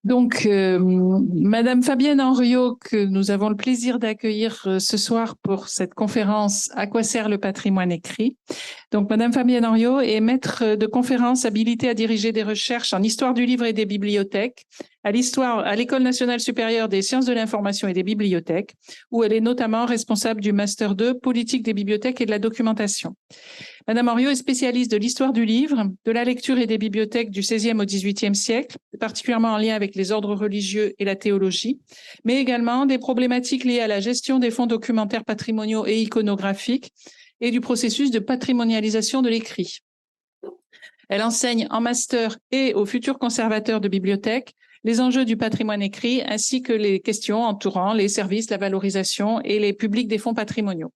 Madame Fabienne Henriot, que nous avons le plaisir d'accueillir ce soir pour cette conférence « À quoi sert le patrimoine écrit ?» Donc, Madame Fabienne Henriot est maître de conférences habilitée à diriger des recherches en histoire du livre et des bibliothèques à l'École nationale supérieure des sciences de l'information et des bibliothèques, où elle est notamment responsable du Master 2 politique des bibliothèques et de la documentation. Madame Henriot est spécialiste de l'histoire du livre, de la lecture et des bibliothèques du XVIe au XVIIIe siècle, particulièrement en lien avec les ordres religieux et la théologie, mais également des problématiques liées à la gestion des fonds documentaires patrimoniaux et iconographiques et du processus de patrimonialisation de l'écrit. Elle enseigne en master et aux futurs conservateurs de bibliothèques les enjeux du patrimoine écrit ainsi que les questions entourant les services, la valorisation et les publics des fonds patrimoniaux.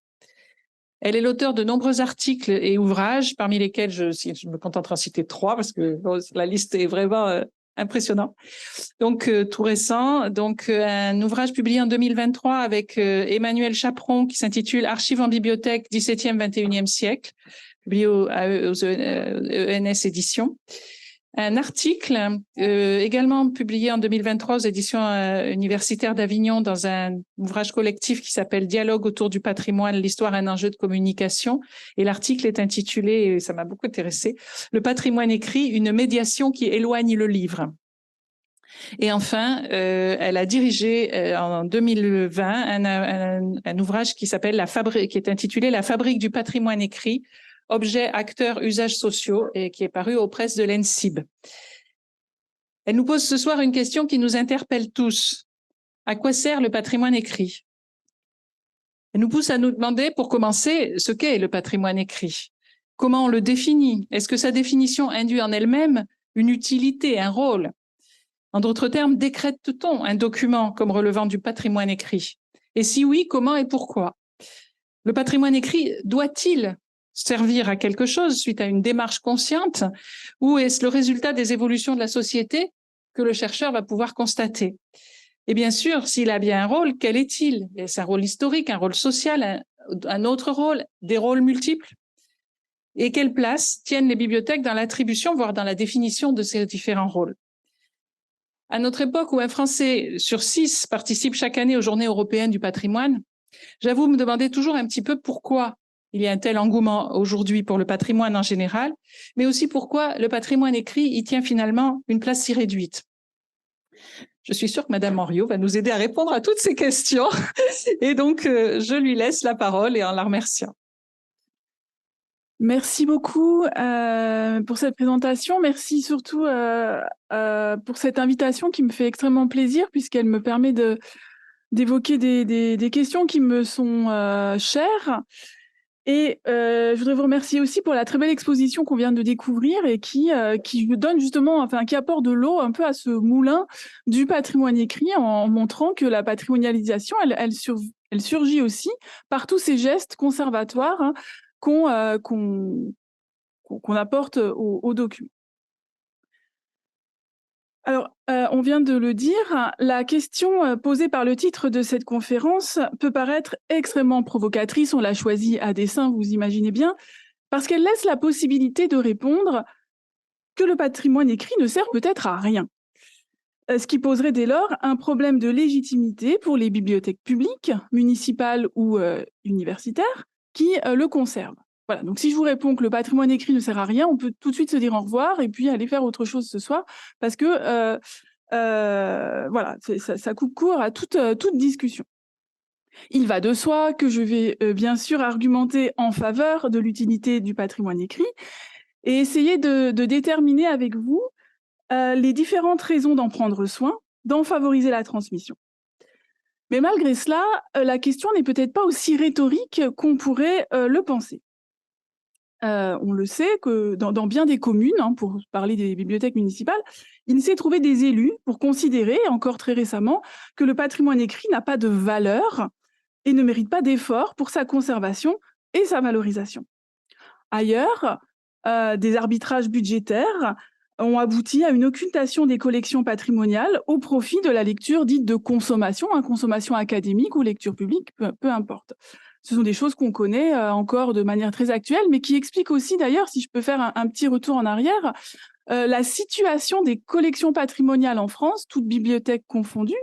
Elle est l'auteur de nombreux articles et ouvrages, parmi lesquels je me contenterai de citer 3 parce que la liste est vraiment impressionnante. Tout récent, un ouvrage publié en 2023 avec Emmanuel Chaperon qui s'intitule Archives en bibliothèque 17e, 21e siècle, publié aux ENS Éditions. Un article également publié en 2023 aux éditions universitaires d'Avignon dans un ouvrage collectif qui s'appelle Dialogue autour du patrimoine, l'histoire un enjeu de communication. Et l'article est intitulé, et ça m'a beaucoup intéressé, Le patrimoine écrit, une médiation qui éloigne le livre. Et enfin, elle a dirigé en 2020 un ouvrage qui s'appelle qui est intitulé La fabrique du patrimoine écrit, objets, acteurs, usages sociaux, et qui est paru aux presses de l'ENSIB. Elle nous pose ce soir une question qui nous interpelle tous. À quoi sert le patrimoine écrit? Elle nous pousse à nous demander, pour commencer, ce qu'est le patrimoine écrit. Comment on le définit? Est-ce que sa définition induit en elle-même une utilité, un rôle? En d'autres termes, décrète-t-on un document comme relevant du patrimoine écrit? Et si oui, comment et pourquoi? Le patrimoine écrit doit-il servir à quelque chose suite à une démarche consciente, ou est-ce le résultat des évolutions de la société que le chercheur va pouvoir constater? Et bien sûr, s'il a bien un rôle, quel est-il? Est-ce un rôle historique, un rôle social, un autre rôle, des rôles multiples? Et quelle place tiennent les bibliothèques dans l'attribution, voire dans la définition de ces différents rôles? À notre époque où un Français sur 6 participe chaque année aux Journées européennes du patrimoine, j'avoue me demander toujours un petit peu pourquoi il y a un tel engouement aujourd'hui pour le patrimoine en général, mais aussi pourquoi le patrimoine écrit y tient finalement une place si réduite. Je suis sûre que Madame Henriot va nous aider à répondre à toutes ces questions. Et donc, je lui laisse la parole et en la remerciant. Merci beaucoup pour cette présentation. Merci surtout pour cette invitation qui me fait extrêmement plaisir puisqu'elle me permet d'évoquer des questions qui me sont chères. Et je voudrais vous remercier aussi pour la très belle exposition qu'on vient de découvrir et qui donne justement, enfin, qui apporte de l'eau un peu à ce moulin du patrimoine écrit en montrant que la patrimonialisation, elle surgit aussi par tous ces gestes conservatoires hein, qu'on apporte au document. Alors, on vient de le dire, la question posée par le titre de cette conférence peut paraître extrêmement provocatrice, on l'a choisie à dessein, vous imaginez bien, parce qu'elle laisse la possibilité de répondre que le patrimoine écrit ne sert peut-être à rien. Ce qui poserait dès lors un problème de légitimité pour les bibliothèques publiques, municipales ou universitaires, qui le conservent. Voilà, donc si je vous réponds que le patrimoine écrit ne sert à rien, on peut tout de suite se dire au revoir et puis aller faire autre chose ce soir, parce que voilà, ça coupe court à toute discussion. Il va de soi que je vais bien sûr argumenter en faveur de l'utilité du patrimoine écrit et essayer de déterminer avec vous les différentes raisons d'en prendre soin, d'en favoriser la transmission. Mais malgré cela, la question n'est peut-être pas aussi rhétorique qu'on pourrait le penser. On le sait que dans bien des communes, hein, pour parler des bibliothèques municipales, il s'est trouvé des élus pour considérer, encore très récemment, que le patrimoine écrit n'a pas de valeur et ne mérite pas d'effort pour sa conservation et sa valorisation. Ailleurs, des arbitrages budgétaires ont abouti à une occultation des collections patrimoniales au profit de la lecture dite de consommation, hein, consommation académique ou lecture publique, peu importe. Ce sont des choses qu'on connaît encore de manière très actuelle, mais qui expliquent aussi d'ailleurs, si je peux faire un petit retour en arrière, la situation des collections patrimoniales en France, toutes bibliothèques confondues,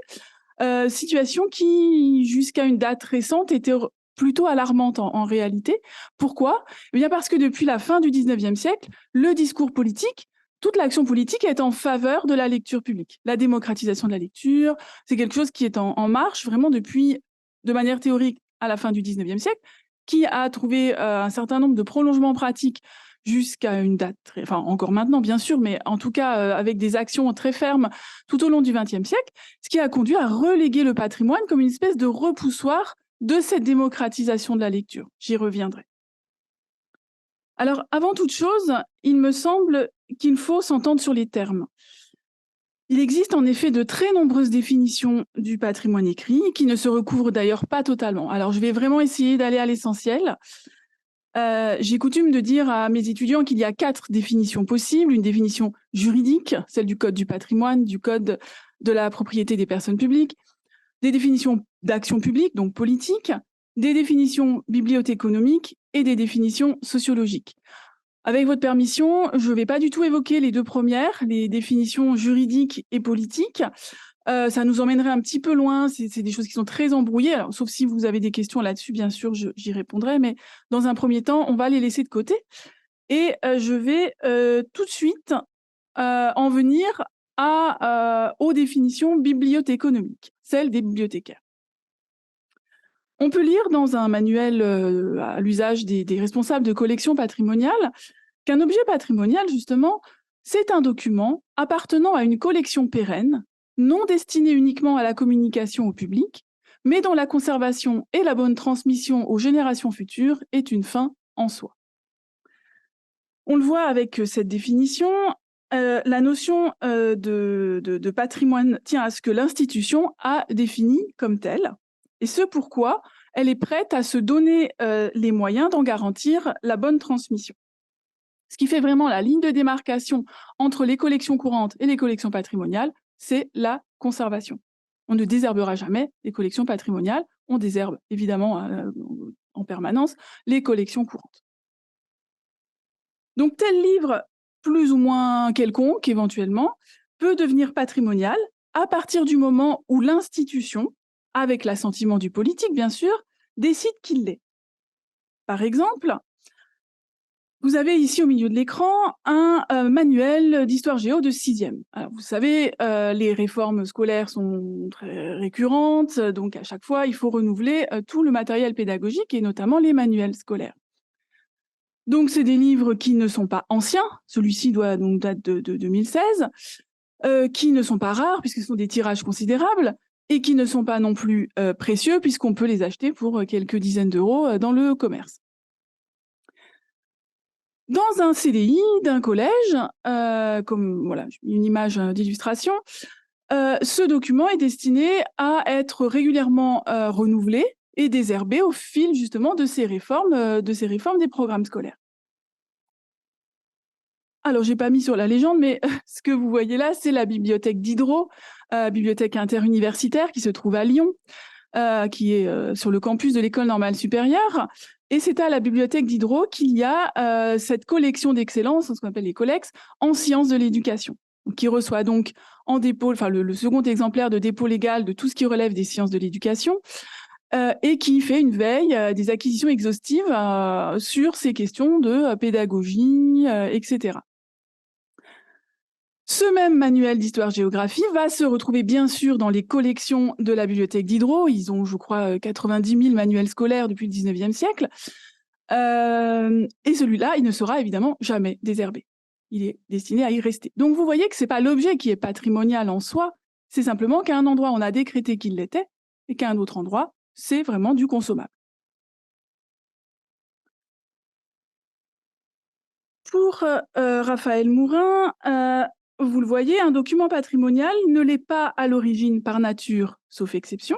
situation qui, jusqu'à une date récente, était plutôt alarmante en réalité. Pourquoi? Eh bien parce que depuis la fin du 19e siècle, le discours politique, toute l'action politique est en faveur de la lecture publique. La démocratisation de la lecture, c'est quelque chose qui est en marche vraiment depuis, de manière théorique, à la fin du 19e siècle, qui a trouvé un certain nombre de prolongements pratiques jusqu'à une date, enfin encore maintenant bien sûr, mais en tout cas avec des actions très fermes tout au long du XXe siècle, ce qui a conduit à reléguer le patrimoine comme une espèce de repoussoir de cette démocratisation de la lecture. J'y reviendrai. Alors, avant toute chose, il me semble qu'il faut s'entendre sur les termes. Il existe en effet de très nombreuses définitions du patrimoine écrit qui ne se recouvrent d'ailleurs pas totalement. Alors, je vais vraiment essayer d'aller à l'essentiel. J'ai coutume de dire à mes étudiants qu'il y a 4 définitions possibles. Une définition juridique, celle du Code du patrimoine, du Code de la propriété des personnes publiques, des définitions d'action publique, donc politique, des définitions bibliothéconomiques et des définitions sociologiques. Avec votre permission, je ne vais pas du tout évoquer les 2 premières, les définitions juridiques et politiques. Ça nous emmènerait un petit peu loin, c'est des choses qui sont très embrouillées, alors, sauf si vous avez des questions là-dessus, bien sûr, j'y répondrai, mais dans un premier temps, on va les laisser de côté. Et je vais tout de suite en venir aux définitions bibliothéconomiques, celles des bibliothécaires. On peut lire dans un manuel à l'usage des responsables de collection patrimoniale qu'un objet patrimonial, justement, c'est un document appartenant à une collection pérenne, non destiné uniquement à la communication au public, mais dont la conservation et la bonne transmission aux générations futures est une fin en soi. On le voit avec cette définition, la notion de patrimoine tient à ce que l'institution a défini comme telle, et ce pourquoi elle est prête à se donner les moyens d'en garantir la bonne transmission. Ce qui fait vraiment la ligne de démarcation entre les collections courantes et les collections patrimoniales, c'est la conservation. On ne désherbera jamais les collections patrimoniales, on désherbe évidemment en permanence les collections courantes. Donc tel livre, plus ou moins quelconque éventuellement, peut devenir patrimonial à partir du moment où l'institution, avec l'assentiment du politique bien sûr, décide qu'il l'est. Par exemple, vous avez ici au milieu de l'écran un manuel d'histoire géo de 6e. Alors, vous savez, les réformes scolaires sont très récurrentes, donc à chaque fois, il faut renouveler tout le matériel pédagogique et notamment les manuels scolaires. Donc, c'est des livres qui ne sont pas anciens, celui-ci date de 2016, qui ne sont pas rares puisque ce sont des tirages considérables et qui ne sont pas non plus précieux puisqu'on peut les acheter pour quelques dizaines d'euros dans le commerce. Dans un CDI d'un collège, comme voilà, une image d'illustration, ce document est destiné à être régulièrement renouvelé et désherbé au fil justement de ces réformes des programmes scolaires. Alors, j'ai pas mis sur la légende, mais ce que vous voyez là, c'est la bibliothèque Diderot, bibliothèque interuniversitaire qui se trouve à Lyon, qui est sur le campus de l'École normale supérieure. Et c'est à la bibliothèque Diderot qu'il y a cette collection d'excellence, ce qu'on appelle les collex, en sciences de l'éducation, qui reçoit donc en dépôt, enfin le second exemplaire de dépôt légal de tout ce qui relève des sciences de l'éducation, et qui fait une veille, des acquisitions exhaustives sur ces questions de pédagogie, etc. Ce même manuel d'histoire-géographie va se retrouver bien sûr dans les collections de la bibliothèque Diderot. Ils ont, je crois, 90 000 manuels scolaires depuis le 19e siècle. Et celui-là, il ne sera évidemment jamais désherbé. Il est destiné à y rester. Donc vous voyez que ce n'est pas l'objet qui est patrimonial en soi, c'est simplement qu'à un endroit, on a décrété qu'il l'était, et qu'à un autre endroit, c'est vraiment du consommable. Pour Raphaël Mourin, vous le voyez, un document patrimonial ne l'est pas à l'origine par nature, sauf exception.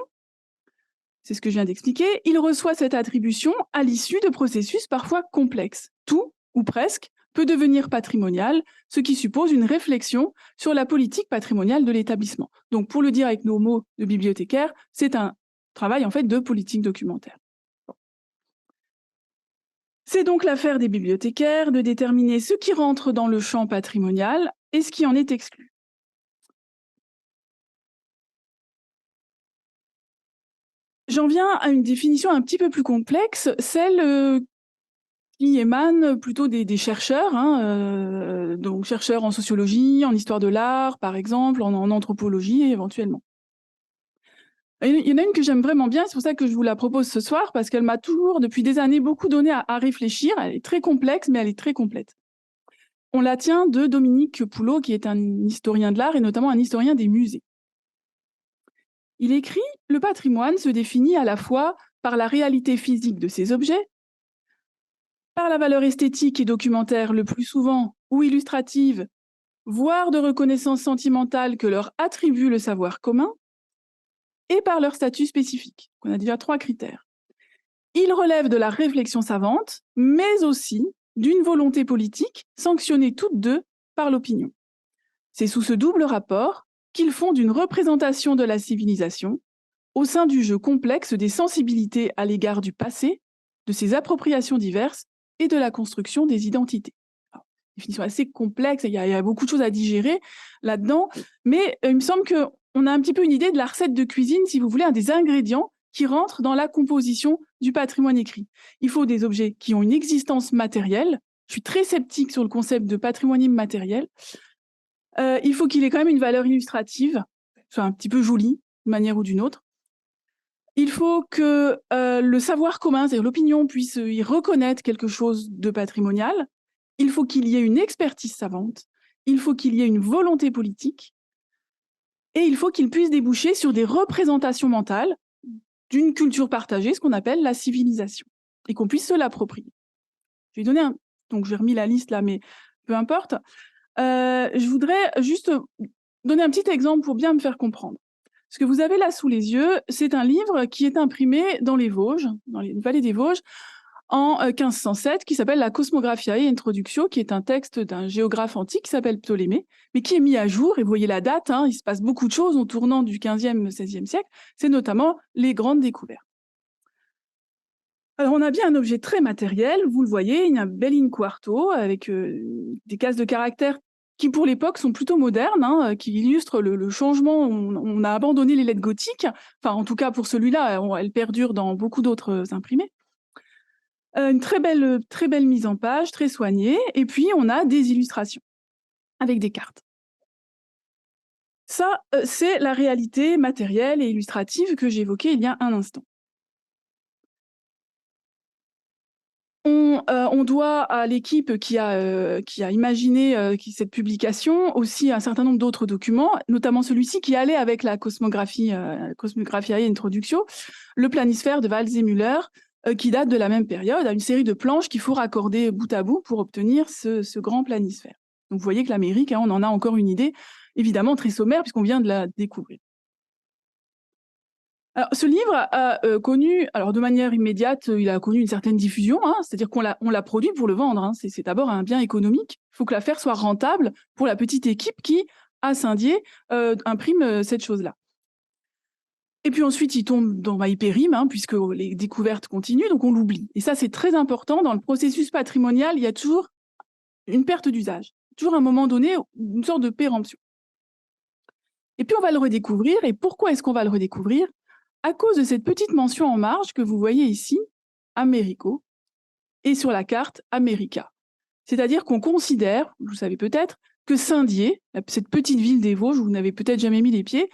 C'est ce que je viens d'expliquer. Il reçoit cette attribution à l'issue de processus parfois complexes. Tout, ou presque, peut devenir patrimonial, ce qui suppose une réflexion sur la politique patrimoniale de l'établissement. Donc, pour le dire avec nos mots de bibliothécaire, c'est un travail en fait de politique documentaire. C'est donc l'affaire des bibliothécaires de déterminer ce qui rentre dans le champ patrimonial et ce qui en est exclu. J'en viens à une définition un petit peu plus complexe, celle qui émane plutôt des chercheurs, donc chercheurs en sociologie, en histoire de l'art, par exemple, en anthropologie éventuellement. Et il y en a une que j'aime vraiment bien, c'est pour ça que je vous la propose ce soir, parce qu'elle m'a toujours, depuis des années, beaucoup donné à réfléchir. Elle est très complexe, mais elle est très complète. On la tient de Dominique Poulot, qui est un historien de l'art et notamment un historien des musées. Il écrit « Le patrimoine se définit à la fois par la réalité physique de ses objets, par la valeur esthétique et documentaire le plus souvent ou illustrative, voire de reconnaissance sentimentale que leur attribue le savoir commun, et par leur statut spécifique. » On a déjà 3 critères. Il relève de la réflexion savante, mais aussi d'une volonté politique, sanctionnée toutes deux par l'opinion. C'est sous ce double rapport qu'ils font d'une représentation de la civilisation, au sein du jeu complexe des sensibilités à l'égard du passé, de ses appropriations diverses et de la construction des identités. Alors, définition assez complexe, il y a beaucoup de choses à digérer là-dedans, mais il me semble qu'on a un petit peu une idée de la recette de cuisine, si vous voulez, des ingrédients qui rentrent dans la composition du patrimoine écrit. Il faut des objets qui ont une existence matérielle. Je suis très sceptique sur le concept de patrimoine immatériel. Il faut qu'il ait quand même une valeur illustrative, soit un petit peu joli, d'une manière ou d'une autre. Il faut que le savoir commun, c'est-à-dire l'opinion, puisse y reconnaître quelque chose de patrimonial. Il faut qu'il y ait une expertise savante. Il faut qu'il y ait une volonté politique. Et il faut qu'il puisse déboucher sur des représentations mentales d'une culture partagée, ce qu'on appelle la civilisation, et qu'on puisse se l'approprier. Je vais donner donc j'ai remis la liste là, mais peu importe. Je voudrais juste donner un petit exemple pour bien me faire comprendre. Ce que vous avez là sous les yeux, c'est un livre qui est imprimé dans les Vosges, dans les vallées des Vosges, en 1507, qui s'appelle la Cosmographiae Introductio, qui est un texte d'un géographe antique qui s'appelle Ptolémée, mais qui est mis à jour, et vous voyez la date, il se passe beaucoup de choses au tournant du 15e, 16e siècle, c'est notamment les grandes découvertes. Alors on a bien un objet très matériel, vous le voyez, il y a un bel in quarto avec des cases de caractères qui pour l'époque sont plutôt modernes, qui illustrent le changement. On a abandonné les lettres gothiques, enfin en tout cas pour celui-là, elles perdurent dans beaucoup d'autres imprimés. Une très belle mise en page, très soignée, et puis on a des illustrations avec des cartes. Ça, c'est la réalité matérielle et illustrative que j'évoquais il y a un instant. On doit à l'équipe qui a imaginé cette publication aussi un certain nombre d'autres documents, notamment celui-ci qui allait avec la Cosmographiae Introductio, le planisphère de Waldseemüller, qui date de la même période, à une série de planches qu'il faut raccorder bout à bout pour obtenir ce grand planisphère. Donc vous voyez que l'Amérique, on en a encore une idée, évidemment très sommaire puisqu'on vient de la découvrir. Alors, ce livre a connu, alors de manière immédiate, il a connu une certaine diffusion, c'est-à-dire qu'on l'a produit pour le vendre. C'est d'abord un bien économique. Il faut que l'affaire soit rentable pour la petite équipe qui, à Saint-Dié, imprime cette chose-là. Et puis ensuite, il tombe il périme, puisque les découvertes continuent, donc on l'oublie. Et ça, c'est très important. Dans le processus patrimonial, il y a toujours une perte d'usage, toujours à un moment donné, une sorte de péremption. Et puis on va le redécouvrir. Et pourquoi est-ce qu'on va le redécouvrir ? À cause de cette petite mention en marge que vous voyez ici, Americo, et sur la carte, America. C'est-à-dire qu'on considère, vous savez peut-être, que Saint-Dié, cette petite ville des Vosges où vous n'avez peut-être jamais mis les pieds,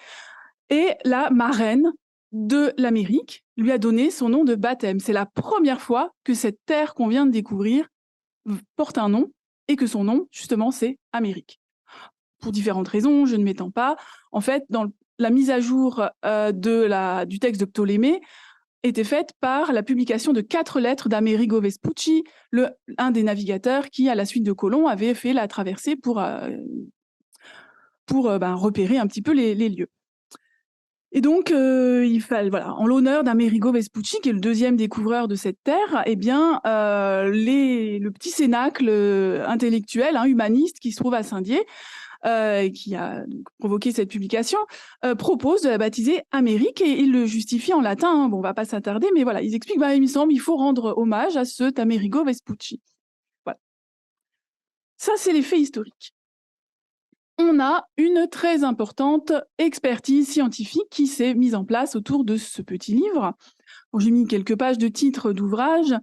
est la marraine de l'Amérique, lui a donné son nom de baptême. C'est la première fois que cette terre qu'on vient de découvrir porte un nom, et que son nom, justement, c'est Amérique. Pour différentes raisons, je ne m'étends pas. En fait, dans la mise à jour du texte de Ptolémée était faite par la publication de 4 lettres d'Amerigo Vespucci, un des navigateurs qui, à la suite de Colomb, avait fait la traversée pour repérer un petit peu les lieux. Et donc, en l'honneur d'Amerigo Vespucci, qui est le 2e découvreur de cette terre, le petit cénacle intellectuel, humaniste, qui se trouve à Saint-Dié, qui a provoqué cette publication, propose de la baptiser Amérique, et il le justifie en latin. On va pas s'attarder, mais voilà, ils expliquent, il me semble, il faut rendre hommage à cet Amerigo Vespucci. Voilà. Ça, c'est les faits historiques. on a une très importante expertise scientifique qui s'est mise en place autour de ce petit livre. Bon, j'ai mis quelques pages de titres d'ouvrages.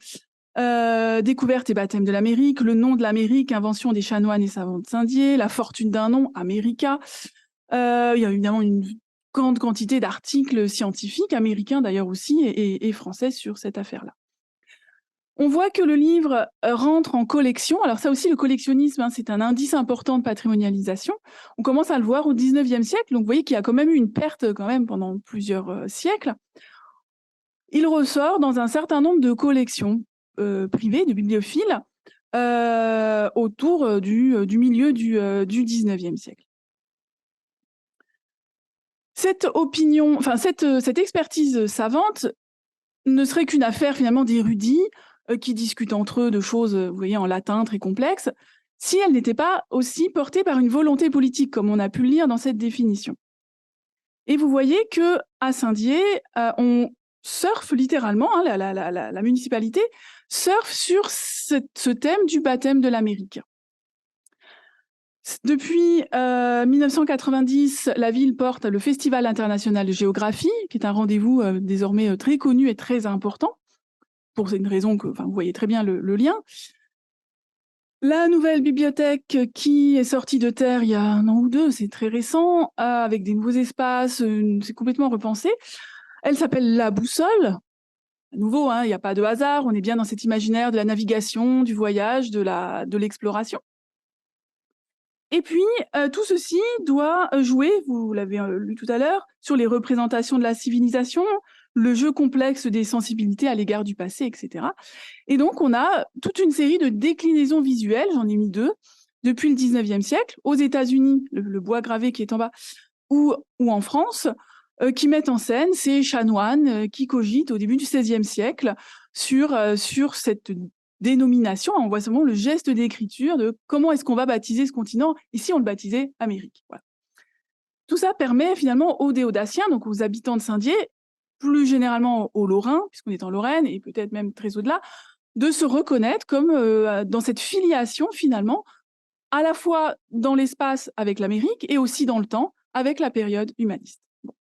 Découverte et baptême de l'Amérique, le nom de l'Amérique, invention des chanoines et savants de Saint-Dié, la fortune d'un nom, America. Il y a évidemment une grande quantité d'articles scientifiques, américains d'ailleurs aussi, et français sur cette affaire-là. On voit que le livre rentre en collection. Alors ça aussi, le collectionnisme, c'est un indice important de patrimonialisation. On commence à le voir au 19e siècle. Donc vous voyez qu'il y a quand même eu une perte quand même pendant plusieurs siècles. Il ressort dans un certain nombre de collections privées, de bibliophiles, autour du milieu du 19e siècle. Cette opinion, enfin cette expertise savante ne serait qu'une affaire finalement d'érudits qui discutent entre eux de choses, vous voyez, en latin très complexes, si elle n'était pas aussi portée par une volonté politique, comme on a pu le lire dans cette définition. Et vous voyez que à Saint-Dié, on surfe littéralement, hein, la municipalité surfe sur ce thème du baptême de l'Amérique. Depuis 1990, la ville porte le Festival international de géographie, qui est un rendez-vous désormais très connu et très important, pour une raison que vous voyez très bien le lien. La nouvelle bibliothèque qui est sortie de terre il y a 1 an ou 2, c'est très récent, avec des nouveaux espaces, c'est complètement repensé. Elle s'appelle La Boussole. À nouveau, il n'y a pas de hasard, on est bien dans cet imaginaire de la navigation, du voyage, de l'exploration. Et puis, tout ceci doit jouer, vous l'avez lu tout à l'heure, sur les représentations de la civilisation, le jeu complexe des sensibilités à l'égard du passé, etc. Et donc, on a toute une série de déclinaisons visuelles, j'en ai mis 2, depuis le 19e siècle, aux États-Unis, le bois gravé qui est en bas, ou en France, qui mettent en scène ces chanoines qui cogitent au début du XVIe siècle sur cette dénomination. On voit seulement le geste d'écriture de comment est-ce qu'on va baptiser ce continent. Ici, on le baptisait Amérique. Voilà. Tout ça permet finalement aux Déodatiens, donc aux habitants de Saint-Dié, plus généralement aux Lorrains, puisqu'on est en Lorraine, et peut-être même très au-delà, de se reconnaître comme dans cette filiation finalement, à la fois dans l'espace avec l'Amérique et aussi dans le temps avec la période humaniste. Bon.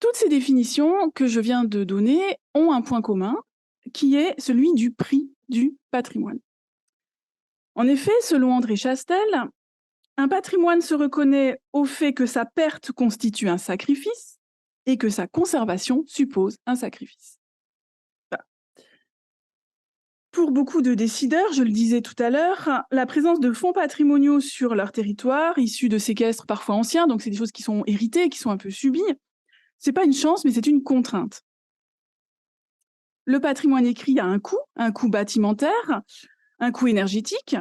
Toutes ces définitions que je viens de donner ont un point commun, qui est celui du prix du patrimoine. En effet, selon André Chastel, un patrimoine se reconnaît au fait que sa perte constitue un sacrifice et que sa conservation suppose un sacrifice. Voilà. Pour beaucoup de décideurs, je le disais tout à l'heure, la présence de fonds patrimoniaux sur leur territoire, issus de séquestres parfois anciens, donc c'est des choses qui sont héritées, qui sont un peu subies, c'est pas une chance, mais c'est une contrainte. Le patrimoine écrit a un coût bâtimentaire, un coût énergétique,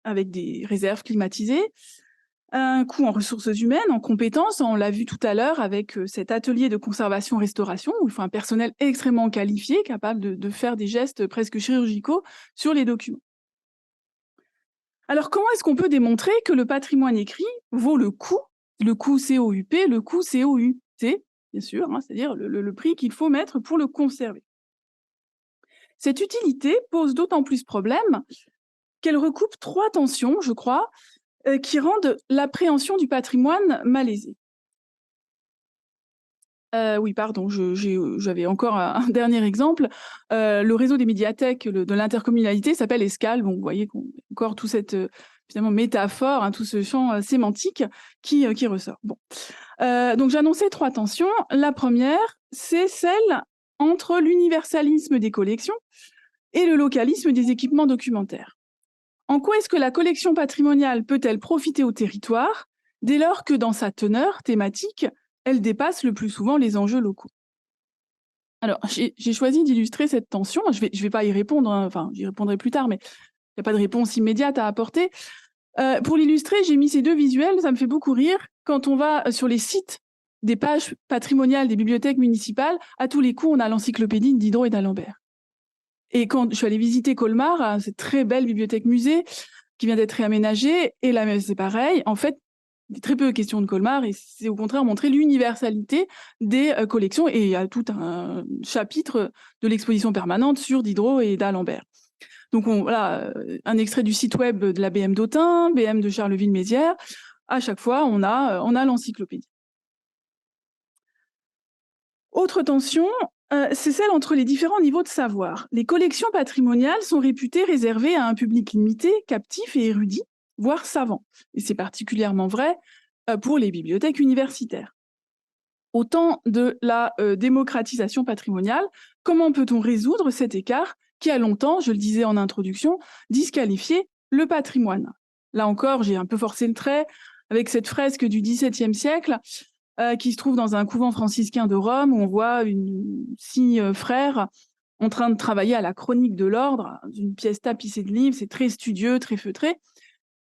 avec des réserves climatisées, un coût en ressources humaines, en compétences, on l'a vu tout à l'heure avec cet atelier de conservation-restauration, où il faut un personnel extrêmement qualifié, capable de faire des gestes presque chirurgicaux sur les documents. Alors comment est-ce qu'on peut démontrer que le patrimoine écrit vaut le coût COUP, le coût COUT, bien sûr, c'est-à-dire le prix qu'il faut mettre pour le conserver. Cette utilité pose d'autant plus problème qu'elle recoupe 3 tensions, je crois, qui rendent l'appréhension du patrimoine malaisée. Oui, pardon, j'avais encore un dernier exemple. Le réseau des médiathèques de l'intercommunalité s'appelle Escale. Bon, vous voyez qu'on a encore toute cette finalement métaphore, tout ce champ sémantique qui ressort. Bon. Donc j'annonçais 3 tensions. La première, c'est celle entre l'universalisme des collections et le localisme des équipements documentaires. En quoi est-ce que la collection patrimoniale peut-elle profiter au territoire dès lors que dans sa teneur thématique, elle dépasse le plus souvent les enjeux locaux? Alors, j'ai choisi d'illustrer cette tension. Je vais pas y répondre, j'y répondrai plus tard, mais il n'y a pas de réponse immédiate à apporter. Pour l'illustrer, j'ai mis ces 2 visuels, ça me fait beaucoup rire. Quand on va sur les sites des pages patrimoniales des bibliothèques municipales, à tous les coups, on a l'encyclopédie de Diderot et d'Alembert. Et quand je suis allée visiter Colmar, cette très belle bibliothèque-musée qui vient d'être réaménagée, et là, c'est pareil. En fait, il y a très peu de questions de Colmar, et c'est au contraire montrer l'universalité des collections, et il y a tout un chapitre de l'exposition permanente sur Diderot et d'Alembert. Donc voilà, un extrait du site web de la BM d'Autun, BM de Charleville-Mézières. À chaque fois, on a l'encyclopédie. Autre tension, c'est celle entre les différents niveaux de savoir. Les collections patrimoniales sont réputées réservées à un public limité, captif et érudit, voire savant. Et c'est particulièrement vrai pour les bibliothèques universitaires. Au temps de la démocratisation patrimoniale, comment peut-on résoudre cet écart qui a longtemps, je le disais en introduction, disqualifié le patrimoine? Là encore, j'ai un peu forcé le trait avec cette fresque du XVIIe siècle qui se trouve dans un couvent franciscain de Rome où on voit six frères en train de travailler à la chronique de l'ordre, une pièce tapissée de livres, c'est très studieux, très feutré.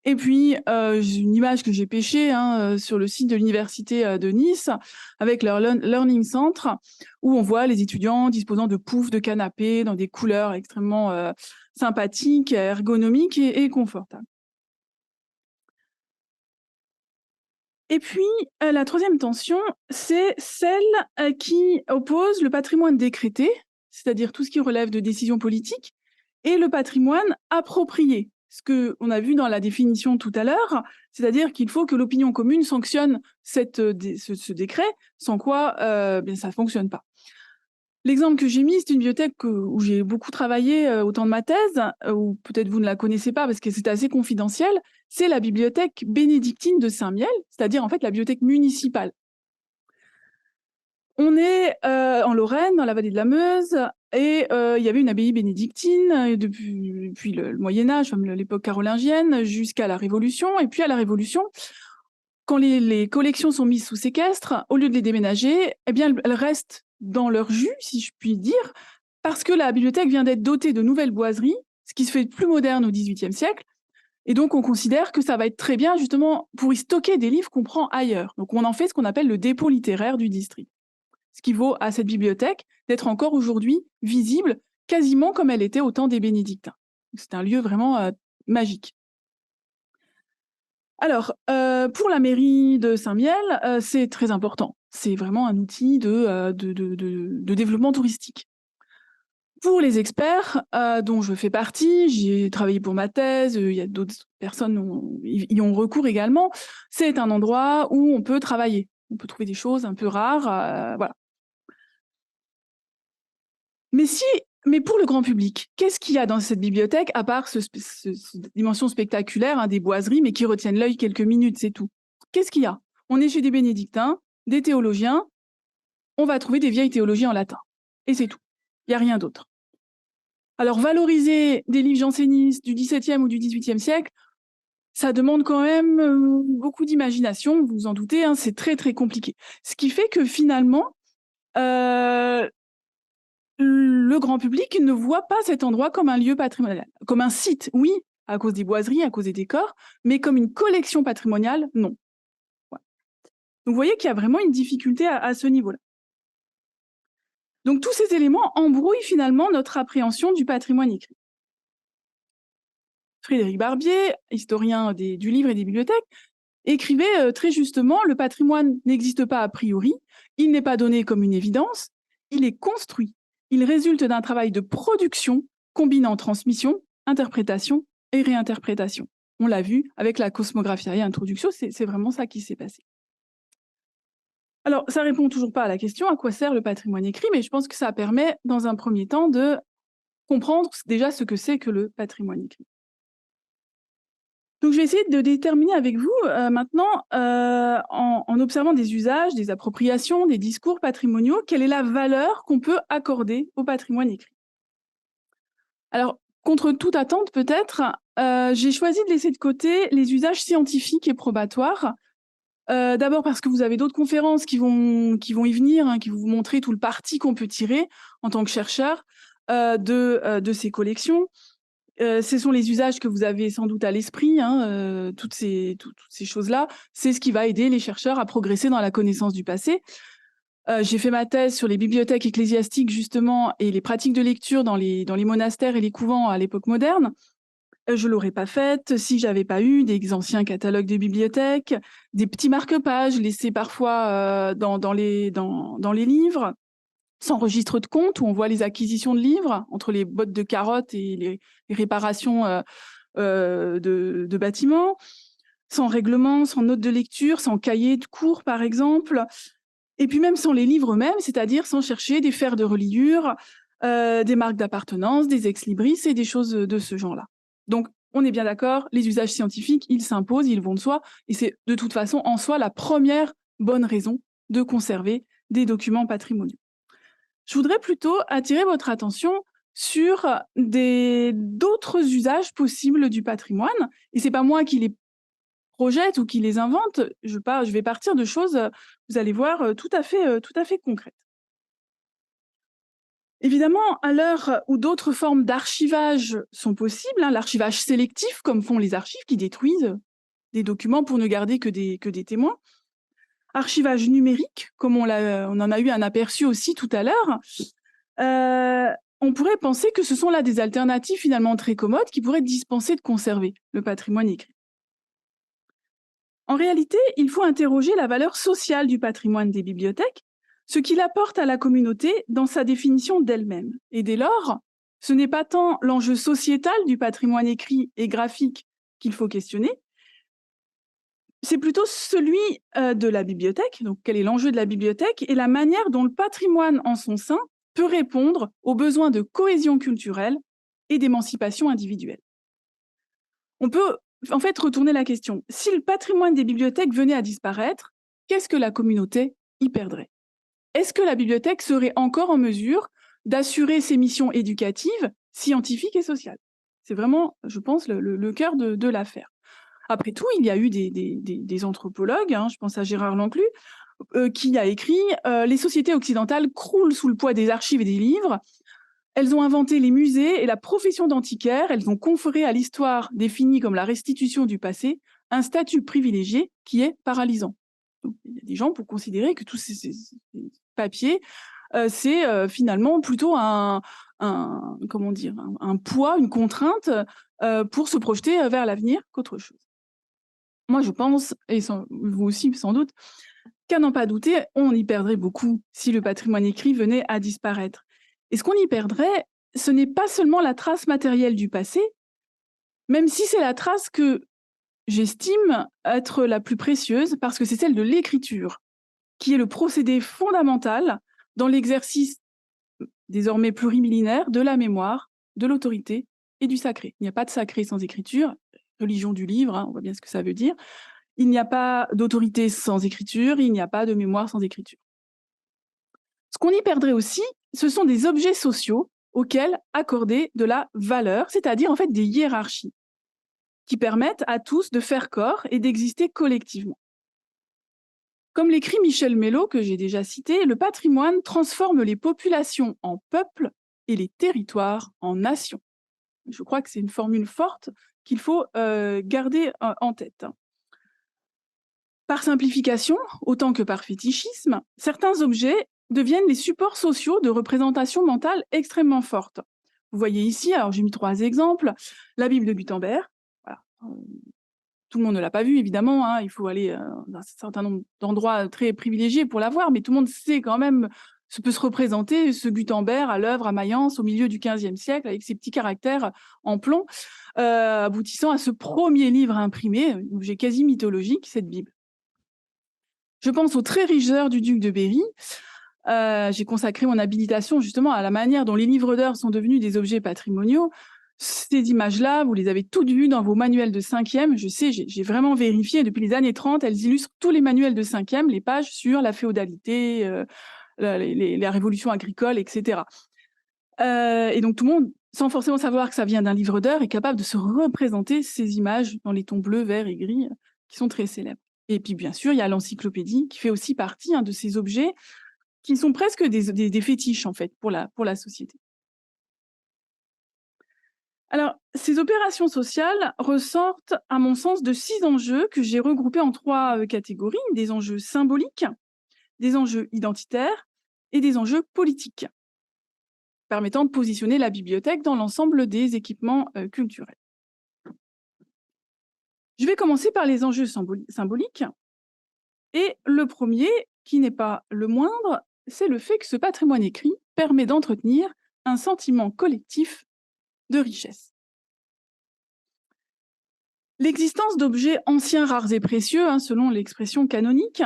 Et puis, une image que j'ai pêchée sur le site de l'université de Nice, avec leur Learning Center, où on voit les étudiants disposant de poufs, de canapés, dans des couleurs extrêmement sympathiques, ergonomiques et confortables. Et puis, la troisième tension, c'est celle qui oppose le patrimoine décrété, c'est-à-dire tout ce qui relève de décisions politiques, et le patrimoine approprié, ce qu'on a vu dans la définition tout à l'heure, c'est-à-dire qu'il faut que l'opinion commune sanctionne ce décret, sans quoi ça ne fonctionne pas. L'exemple que j'ai mis, c'est une bibliothèque où j'ai beaucoup travaillé au temps de ma thèse, ou peut-être vous ne la connaissez pas parce que c'est assez confidentiel, c'est la bibliothèque bénédictine de Saint-Miel, c'est-à-dire en fait la bibliothèque municipale. On est en Lorraine, dans la vallée de la Meuse, et il y avait une abbaye bénédictine depuis le Moyen-Âge, l'époque carolingienne, jusqu'à la Révolution. Et puis à la Révolution, quand les collections sont mises sous séquestre, au lieu de les déménager, eh bien, elles restent dans leur jus, si je puis dire, parce que la bibliothèque vient d'être dotée de nouvelles boiseries, ce qui se fait de plus moderne au XVIIIe siècle. Et donc, on considère que ça va être très bien, justement, pour y stocker des livres qu'on prend ailleurs. Donc, on en fait ce qu'on appelle le dépôt littéraire du district. Ce qui vaut à cette bibliothèque d'être encore aujourd'hui visible, quasiment comme elle était au temps des bénédictins. C'est un lieu vraiment magique. Alors, pour la mairie de Saint-Miel, c'est très important. C'est vraiment un outil de développement touristique. Pour les experts, dont je fais partie, j'ai travaillé pour ma thèse, il y a d'autres personnes qui y ont recours également, c'est un endroit où on peut travailler. On peut trouver des choses un peu rares, voilà. Mais pour le grand public, qu'est-ce qu'il y a dans cette bibliothèque, à part cette dimension spectaculaire, des boiseries, mais qui retiennent l'œil quelques minutes, c'est tout. Qu'est-ce qu'il y a? On est chez des bénédictins, des théologiens, on va trouver des vieilles théologies en latin. Et c'est tout. Il n'y a rien d'autre. Alors, valoriser des livres jansénistes du XVIIe ou du XVIIIe siècle, ça demande quand même beaucoup d'imagination, vous vous en doutez, c'est très, très compliqué. Ce qui fait que finalement, le grand public ne voit pas cet endroit comme un lieu patrimonial, comme un site, oui, à cause des boiseries, à cause des décors, mais comme une collection patrimoniale, non. Voilà. Donc vous voyez qu'il y a vraiment une difficulté à ce niveau-là. Donc tous ces éléments embrouillent finalement notre appréhension du patrimoine écrit. Frédéric Barbier, historien du livre et des bibliothèques, écrivait très justement « Le patrimoine n'existe pas a priori, il n'est pas donné comme une évidence, il est construit. Il résulte d'un travail de production combinant transmission, interprétation et réinterprétation. » On l'a vu avec la Cosmographia Introductio, c'est vraiment ça qui s'est passé. Alors, ça répond toujours pas à la question à quoi sert le patrimoine écrit, mais je pense que ça permet, dans un premier temps, de comprendre déjà ce que c'est que le patrimoine écrit. Donc, je vais essayer de déterminer avec vous maintenant, en observant des usages, des appropriations, des discours patrimoniaux, quelle est la valeur qu'on peut accorder au patrimoine écrit. Alors, contre toute attente peut-être, j'ai choisi de laisser de côté les usages scientifiques et probatoires. D'abord parce que vous avez d'autres conférences qui vont y venir, qui vont vous montrer tout le parti qu'on peut tirer en tant que chercheur de ces collections. Ce sont les usages que vous avez sans doute à l'esprit, toutes ces choses-là. C'est ce qui va aider les chercheurs à progresser dans la connaissance du passé. J'ai fait ma thèse sur les bibliothèques ecclésiastiques, justement, et les pratiques de lecture dans les monastères et les couvents à l'époque moderne. Je ne l'aurais pas faite si j'avais pas eu des anciens catalogues de bibliothèques, des petits marque-pages laissés parfois dans les livres. sans registre de compte, où on voit les acquisitions de livres entre les bottes de carottes et les réparations de bâtiments, sans règlement, sans notes de lecture, sans cahier de cours, par exemple, et puis même sans les livres eux-mêmes, c'est-à-dire sans chercher des fers de reliure, des marques d'appartenance, des ex-libris et des choses de ce genre-là. Donc, on est bien d'accord, les usages scientifiques, ils s'imposent, ils vont de soi, et c'est de toute façon en soi la première bonne raison de conserver des documents patrimoniaux. Je voudrais plutôt attirer votre attention sur d'autres usages possibles du patrimoine, et c'est pas moi qui les projette ou qui les invente, je vais partir de choses, vous allez voir, tout à fait concrètes. Évidemment, à l'heure où d'autres formes d'archivage sont possibles, l'archivage sélectif, comme font les archives qui détruisent des documents pour ne garder que des témoins, archivage numérique, comme on en a eu un aperçu aussi tout à l'heure, on pourrait penser que ce sont là des alternatives finalement très commodes qui pourraient dispenser de conserver le patrimoine écrit. En réalité, il faut interroger la valeur sociale du patrimoine des bibliothèques, ce qu'il apporte à la communauté dans sa définition d'elle-même. Et dès lors, ce n'est pas tant l'enjeu sociétal du patrimoine écrit et graphique qu'il faut questionner, c'est plutôt celui de la bibliothèque, donc quel est l'enjeu de la bibliothèque et la manière dont le patrimoine en son sein peut répondre aux besoins de cohésion culturelle et d'émancipation individuelle. On peut en fait retourner la question. Si le patrimoine des bibliothèques venait à disparaître, qu'est-ce que la communauté y perdrait? Est-ce que la bibliothèque serait encore en mesure d'assurer ses missions éducatives, scientifiques et sociales? C'est vraiment, je pense, le cœur de l'affaire. Après tout, il y a eu des anthropologues, je pense à Gérard Lanclus, qui a écrit « Les sociétés occidentales croulent sous le poids des archives et des livres. Elles ont inventé les musées et la profession d'antiquaire. Elles ont conféré à l'histoire définie comme la restitution du passé un statut privilégié qui est paralysant. » Donc, il y a des gens pour considérer que tous ces papiers, c'est finalement plutôt comment dire, un poids, une contrainte pour se projeter vers l'avenir qu'autre chose. Moi, je pense, et vous aussi sans doute, qu'à n'en pas douter, on y perdrait beaucoup si le patrimoine écrit venait à disparaître. Et ce qu'on y perdrait, ce n'est pas seulement la trace matérielle du passé, même si c'est la trace que j'estime être la plus précieuse, parce que c'est celle de l'écriture, qui est le procédé fondamental dans l'exercice désormais plurimillénaire de la mémoire, de l'autorité et du sacré. Il n'y a pas de sacré sans écriture, religion du livre, on voit bien ce que ça veut dire. Il n'y a pas d'autorité sans écriture, il n'y a pas de mémoire sans écriture. Ce qu'on y perdrait aussi, ce sont des objets sociaux auxquels accorder de la valeur, c'est-à-dire en fait des hiérarchies, qui permettent à tous de faire corps et d'exister collectivement. Comme l'écrit Michel Mello, que j'ai déjà cité, le patrimoine transforme les populations en peuples et les territoires en nations. Je crois que c'est une formule forte qu'il faut garder en tête. Par simplification, autant que par fétichisme, certains objets deviennent les supports sociaux de représentation mentale extrêmement forte. Vous voyez ici, alors j'ai mis 3 exemples, la Bible de Gutenberg. Voilà. Tout le monde ne l'a pas vue, évidemment, il faut aller dans un certain nombre d'endroits très privilégiés pour la voir, mais tout le monde sait quand même, peut se représenter ce Gutenberg à l'œuvre à Mayence au milieu du XVe siècle, avec ses petits caractères en plomb, aboutissant à ce premier livre imprimé, un objet quasi mythologique, cette Bible. Je pense aux très riches heures du duc de Berry. J'ai consacré mon habilitation justement à la manière dont les livres d'heures sont devenus des objets patrimoniaux. Ces images-là, vous les avez toutes vues dans vos manuels de 5e. Je sais, j'ai vraiment vérifié. Depuis les années 30, elles illustrent tous les manuels de 5e, les pages sur la féodalité, la révolution agricole, etc. Et donc tout le monde, sans forcément savoir que ça vient d'un livre d'heures, est capable de se représenter ces images dans les tons bleus, verts et gris, qui sont très célèbres. Et puis bien sûr, il y a l'encyclopédie qui fait aussi partie de ces objets qui sont presque des fétiches en fait pour la société. Alors, ces opérations sociales ressortent, à mon sens, de 6 enjeux que j'ai regroupés en 3 catégories, des enjeux symboliques, des enjeux identitaires et des enjeux politiques, permettant de positionner la bibliothèque dans l'ensemble des équipements culturels. Je vais commencer par les enjeux symboliques. Et le premier, qui n'est pas le moindre, c'est le fait que ce patrimoine écrit permet d'entretenir un sentiment collectif de richesse. L'existence d'objets anciens, rares et précieux, selon l'expression canonique,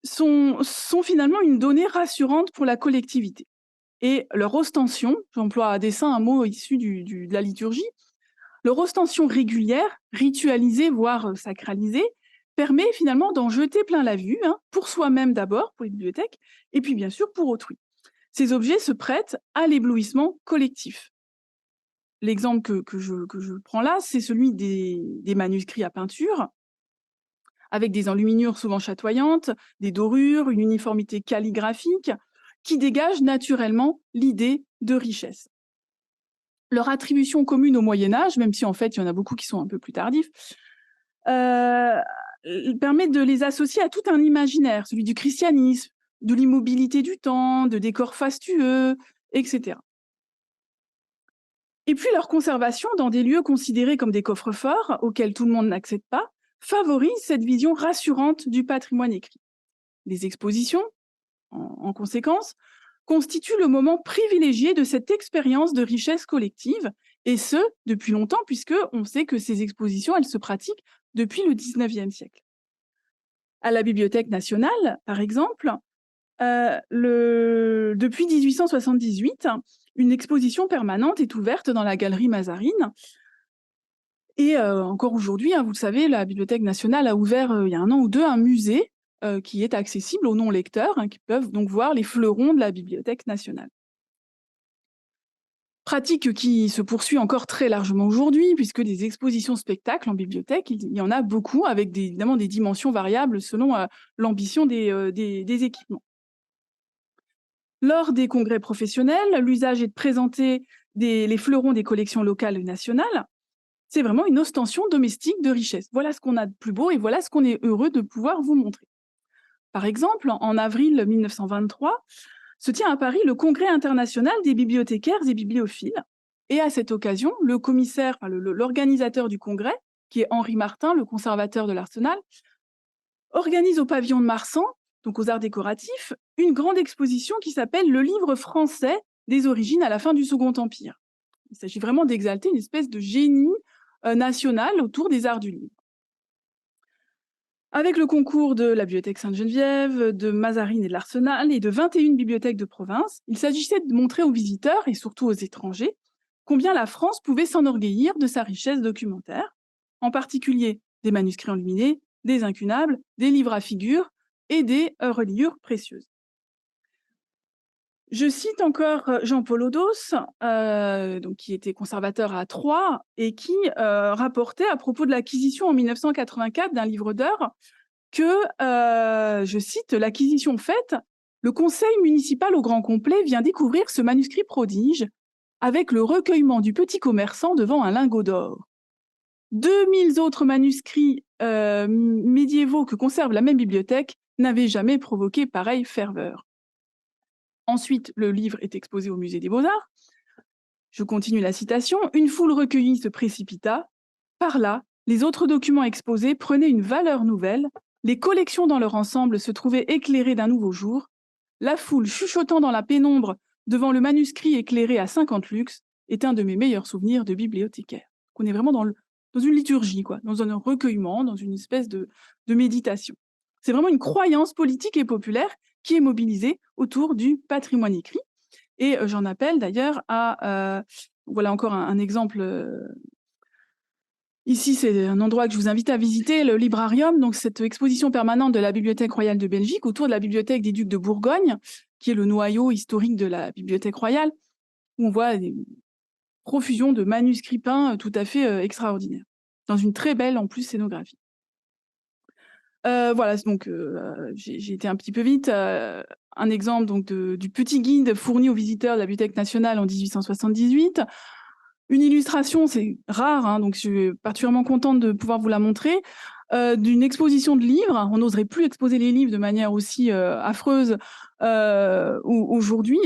sont finalement une donnée rassurante pour la collectivité. Et leur ostension, j'emploie à dessein un mot issu de la liturgie, leur ostension régulière, ritualisée, voire sacralisée, permet finalement d'en jeter plein la vue, pour soi-même d'abord, pour les bibliothèques, et puis bien sûr pour autrui. Ces objets se prêtent à l'éblouissement collectif. L'exemple que je prends là, c'est celui des manuscrits à peinture, avec des enluminures souvent chatoyantes, des dorures, une uniformité calligraphique, qui dégagent naturellement l'idée de richesse. Leur attribution commune au Moyen-Âge, même si en fait il y en a beaucoup qui sont un peu plus tardifs, permet de les associer à tout un imaginaire, celui du christianisme, de l'immobilité du temps, de décors fastueux, etc. Et puis leur conservation dans des lieux considérés comme des coffres-forts, auxquels tout le monde n'accède pas, favorise cette vision rassurante du patrimoine écrit. Les expositions, en conséquence, constituent le moment privilégié de cette expérience de richesse collective, et ce, depuis longtemps, puisqu'on sait que ces expositions, elles se pratiquent depuis le XIXe siècle. À la Bibliothèque nationale, par exemple, depuis 1878, une exposition permanente est ouverte dans la galerie Mazarine. Et encore aujourd'hui, vous le savez, la Bibliothèque nationale a ouvert il y a 1 an ou 2 un musée qui est accessible aux non-lecteurs, qui peuvent donc voir les fleurons de la Bibliothèque nationale. Pratique qui se poursuit encore très largement aujourd'hui, puisque des expositions spectacles en bibliothèque, il y en a beaucoup, avec évidemment des dimensions variables selon l'ambition des équipements. Lors des congrès professionnels, l'usage est de présenter les fleurons des collections locales et nationales. C'est vraiment une ostension domestique de richesse. Voilà ce qu'on a de plus beau et voilà ce qu'on est heureux de pouvoir vous montrer. Par exemple, en avril 1923, se tient à Paris le Congrès international des bibliothécaires et bibliophiles. Et à cette occasion, le commissaire, l'organisateur du congrès, qui est Henri Martin, le conservateur de l'Arsenal, organise au pavillon de Marsan, donc aux arts décoratifs, une grande exposition qui s'appelle « Le livre français des origines à la fin du Second Empire ». Il s'agit vraiment d'exalter une espèce de génie national autour des arts du livre. Avec le concours de la Bibliothèque Sainte-Geneviève, de Mazarine et de l'Arsenal et de 21 bibliothèques de province, il s'agissait de montrer aux visiteurs et surtout aux étrangers combien la France pouvait s'enorgueillir de sa richesse documentaire, en particulier des manuscrits enluminés, des incunables, des livres à figures et des reliures précieuses. Je cite encore Jean-Paul Odos, qui était conservateur à Troyes et qui rapportait à propos de l'acquisition en 1984 d'un livre d'heures que, je cite, « l'acquisition faite, le conseil municipal au grand complet vient découvrir ce manuscrit prodige avec le recueillement du petit commerçant devant un lingot d'or. 2000 autres manuscrits médiévaux que conserve la même bibliothèque n'avaient jamais provoqué pareille ferveur. » Ensuite, le livre est exposé au musée des Beaux-Arts. Je continue la citation. « Une foule recueillie se précipita. Par là, les autres documents exposés prenaient une valeur nouvelle. Les collections dans leur ensemble se trouvaient éclairées d'un nouveau jour. La foule chuchotant dans la pénombre devant le manuscrit éclairé à 50 lux est un de mes meilleurs souvenirs de bibliothécaire. » On est vraiment dans une liturgie, dans un recueillement, dans une espèce de méditation. C'est vraiment une croyance politique et populaire qui est mobilisée autour du patrimoine écrit. Et j'en appelle d'ailleurs à... voilà encore un exemple. Ici, c'est un endroit que je vous invite à visiter, le Librarium, donc cette exposition permanente de la Bibliothèque royale de Belgique autour de la Bibliothèque des Ducs de Bourgogne, qui est le noyau historique de la Bibliothèque royale, où on voit des profusions de manuscrits peints tout à fait extraordinaires, dans une très belle, en plus, scénographie. Voilà, donc j'ai été un petit peu vite. Un exemple donc, du petit guide fourni aux visiteurs de la Bibliothèque nationale en 1878. Une illustration, c'est rare, donc je suis particulièrement contente de pouvoir vous la montrer, d'une exposition de livres. On n'oserait plus exposer les livres de manière aussi affreuse aujourd'hui,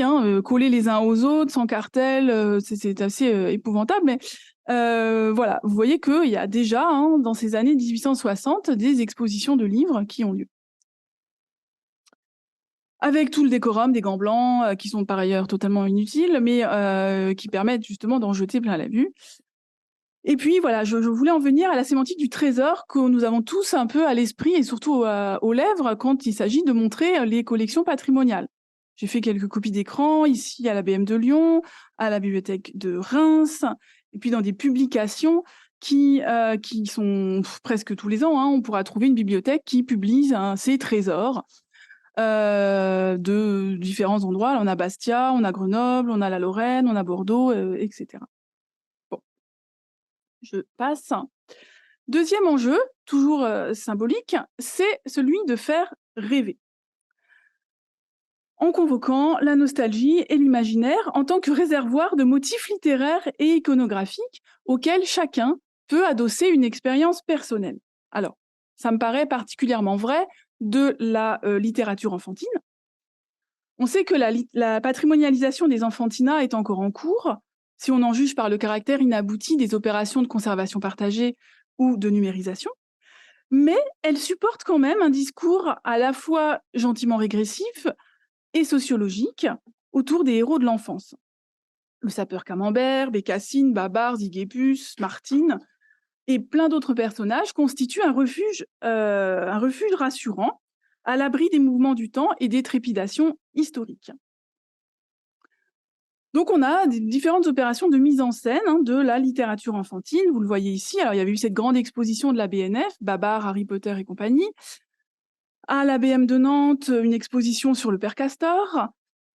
collés les uns aux autres, sans cartel, c'est assez épouvantable, mais voilà, vous voyez qu'il y a déjà, dans ces années 1860, des expositions de livres qui ont lieu. avec tout le décorum des gants blancs qui sont par ailleurs totalement inutiles, mais qui permettent justement d'en jeter plein la vue. Et puis voilà, je voulais en venir à la sémantique du trésor que nous avons tous un peu à l'esprit et surtout aux lèvres quand il s'agit de montrer les collections patrimoniales. J'ai fait quelques copies d'écran ici à la BM de Lyon, à la bibliothèque de Reims, et puis dans des publications qui sont presque tous les ans. On pourra trouver une bibliothèque qui publie ses trésors de différents endroits. On a Bastia, on a Grenoble, on a la Lorraine, on a Bordeaux, etc. Bon, je passe. Deuxième enjeu, toujours symbolique, c'est celui de faire rêver, en convoquant la nostalgie et l'imaginaire en tant que réservoir de motifs littéraires et iconographiques auxquels chacun peut adosser une expérience personnelle. Alors, ça me paraît particulièrement vrai de la littérature enfantine. On sait que la patrimonialisation des enfantinats est encore en cours, si on en juge par le caractère inabouti des opérations de conservation partagée ou de numérisation, mais elle supporte quand même un discours à la fois gentiment régressif et sociologique autour des héros de l'enfance. Le sapeur Camembert, Bécassine, Babar, Ziguépus, Martine et plein d'autres personnages constituent un refuge rassurant, à l'abri des mouvements du temps et des trépidations historiques. Donc on a différentes opérations de mise en scène de la littérature enfantine, vous le voyez ici. Alors il y avait eu cette grande exposition de la BNF, Babar, Harry Potter et compagnie. À la BM de Nantes, une exposition sur le père Castor.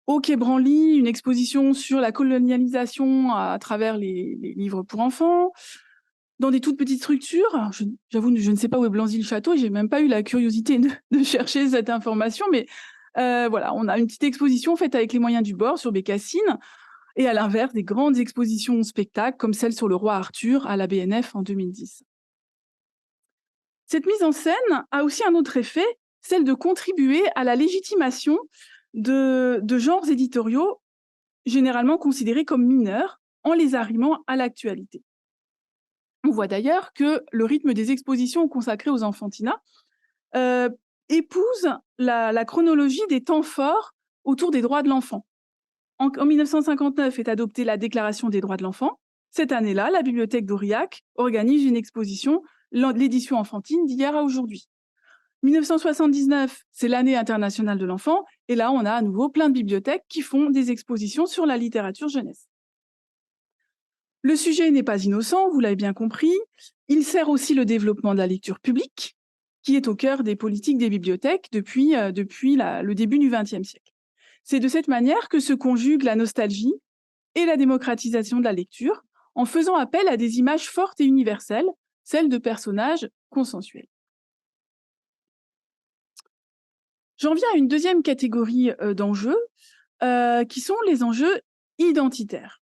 Au Quai Branly, une exposition sur la colonialisation à travers les livres pour enfants. Dans des toutes petites structures, j'avoue, je ne sais pas où est Blanzy-le-Château, j'ai même pas eu la curiosité de chercher cette information, mais voilà, on a une petite exposition faite avec les moyens du bord sur Bécassine, et à l'inverse, des grandes expositions spectacles, comme celle sur le roi Arthur à la BNF en 2010. Cette mise en scène a aussi un autre effet, celle de contribuer à la légitimation de genres éditoriaux généralement considérés comme mineurs, en les arrimant à l'actualité. On voit d'ailleurs que le rythme des expositions consacrées aux enfantinats épouse la chronologie des temps forts autour des droits de l'enfant. En 1959 est adoptée la Déclaration des droits de l'enfant. Cette année-là, la bibliothèque d'Aurillac organise une exposition, l'édition enfantine d'hier à aujourd'hui. 1979, c'est l'année internationale de l'enfant, et là, on a à nouveau plein de bibliothèques qui font des expositions sur la littérature jeunesse. Le sujet n'est pas innocent, vous l'avez bien compris. Il sert aussi le développement de la lecture publique, qui est au cœur des politiques des bibliothèques depuis le début du XXe siècle. C'est de cette manière que se conjuguent la nostalgie et la démocratisation de la lecture, en faisant appel à des images fortes et universelles, celles de personnages consensuels. J'en viens à une deuxième catégorie d'enjeux, qui sont les enjeux identitaires.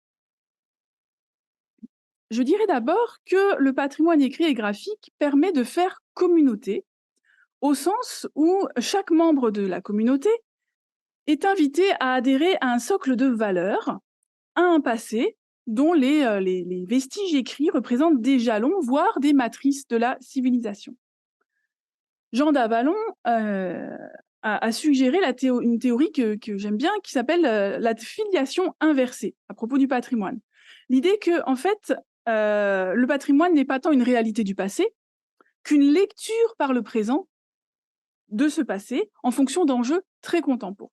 Je dirais d'abord que le patrimoine écrit et graphique permet de faire communauté, au sens où chaque membre de la communauté est invité à adhérer à un socle de valeurs, à un passé dont les vestiges écrits représentent des jalons, voire des matrices de la civilisation. Jean Davalon a suggéré une théorie que j'aime bien, qui s'appelle la filiation inversée, à propos du patrimoine. L'idée que, en fait, le patrimoine n'est pas tant une réalité du passé qu'une lecture par le présent de ce passé en fonction d'enjeux très contemporains.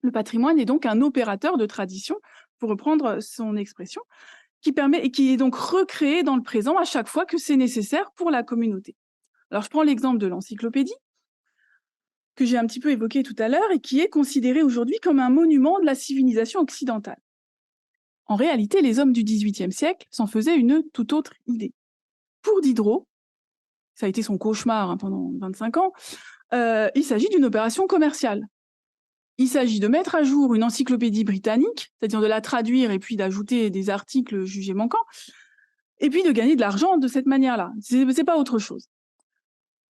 Le patrimoine est donc un opérateur de tradition, pour reprendre son expression, qui est donc recréé dans le présent à chaque fois que c'est nécessaire pour la communauté. Alors je prends l'exemple de l'encyclopédie, que j'ai un petit peu évoqué tout à l'heure, et qui est considéré aujourd'hui comme un monument de la civilisation occidentale. En réalité, les hommes du XVIIIe siècle s'en faisaient une toute autre idée. Pour Diderot, ça a été son cauchemar pendant 25 ans, il s'agit d'une opération commerciale. Il s'agit de mettre à jour une encyclopédie britannique, c'est-à-dire de la traduire et puis d'ajouter des articles jugés manquants, et puis de gagner de l'argent de cette manière-là. C'est pas autre chose.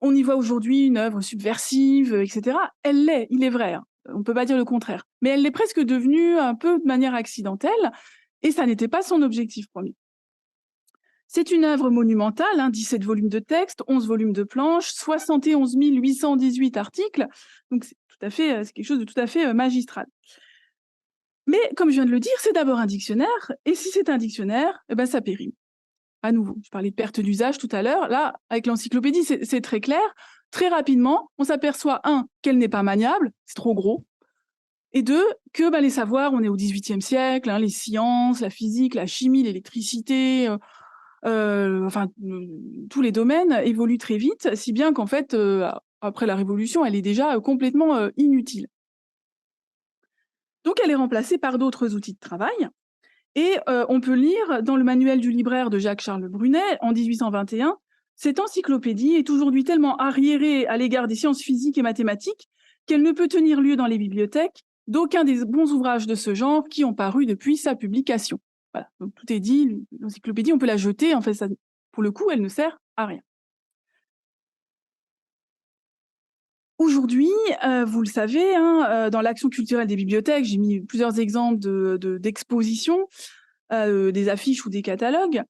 On y voit aujourd'hui une œuvre subversive, etc. Elle l'est, il est vrai, on ne peut pas dire le contraire. Mais elle l'est presque devenue un peu de manière accidentelle, et ça n'était pas son objectif premier. C'est une œuvre monumentale, 17 volumes de texte, 11 volumes de planches, 71 818 articles. Donc c'est quelque chose de tout à fait magistral. Mais comme je viens de le dire, c'est d'abord un dictionnaire, et si c'est un dictionnaire, eh ben, ça périme. À nouveau, je parlais de perte d'usage tout à l'heure. Là, avec l'encyclopédie, c'est très clair. Très rapidement, on s'aperçoit, un, qu'elle n'est pas maniable, c'est trop gros, et deux, que les savoirs, on est au XVIIIe siècle, hein, les sciences, la physique, la chimie, l'électricité, tous les domaines évoluent très vite, si bien qu'en fait, après la Révolution, elle est déjà complètement inutile. Donc, elle est remplacée par d'autres outils de travail. Et on peut lire dans le manuel du libraire de Jacques-Charles Brunet, en 1821, cette encyclopédie est aujourd'hui tellement arriérée à l'égard des sciences physiques et mathématiques qu'elle ne peut tenir lieu dans les bibliothèques d'aucun des bons ouvrages de ce genre qui ont paru depuis sa publication. Voilà, donc tout est dit, l'encyclopédie, on peut la jeter, en fait, ça, pour le coup, elle ne sert à rien. Aujourd'hui, vous le savez, hein, dans l'action culturelle des bibliothèques, j'ai mis plusieurs exemples d'expositions, des affiches ou des catalogues.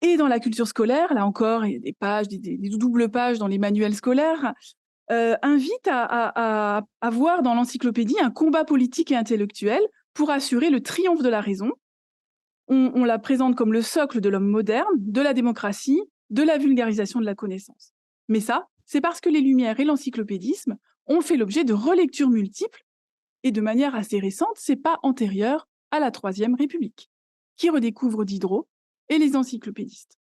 Et dans la culture scolaire, là encore, il y a des pages, des doubles pages dans les manuels scolaires, invitent à voir dans l'encyclopédie un combat politique et intellectuel pour assurer le triomphe de la raison. On la présente comme le socle de l'homme moderne, de la démocratie, de la vulgarisation de la connaissance. Mais ça, c'est parce que les Lumières et l'encyclopédisme ont fait l'objet de relectures multiples, et de manière assez récente, c'est pas antérieur à la Troisième République, qui redécouvre Diderot et les encyclopédistes.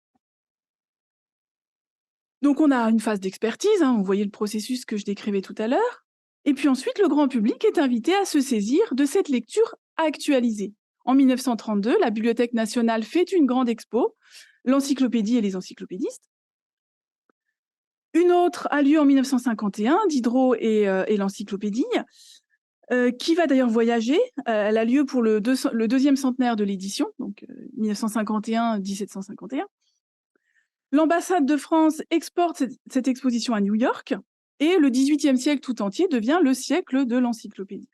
Donc on a une phase d'expertise, hein, vous voyez le processus que je décrivais tout à l'heure, et puis ensuite le grand public est invité à se saisir de cette lecture actualisée. En 1932, la Bibliothèque nationale fait une grande expo, l'encyclopédie et les encyclopédistes. Une autre a lieu en 1951, Diderot et l'encyclopédie, qui va d'ailleurs voyager. Elle a lieu pour le deuxième centenaire de l'édition, donc 1951-1751. L'ambassade de France exporte cette exposition à New York, et le XVIIIe siècle tout entier devient le siècle de l'encyclopédie.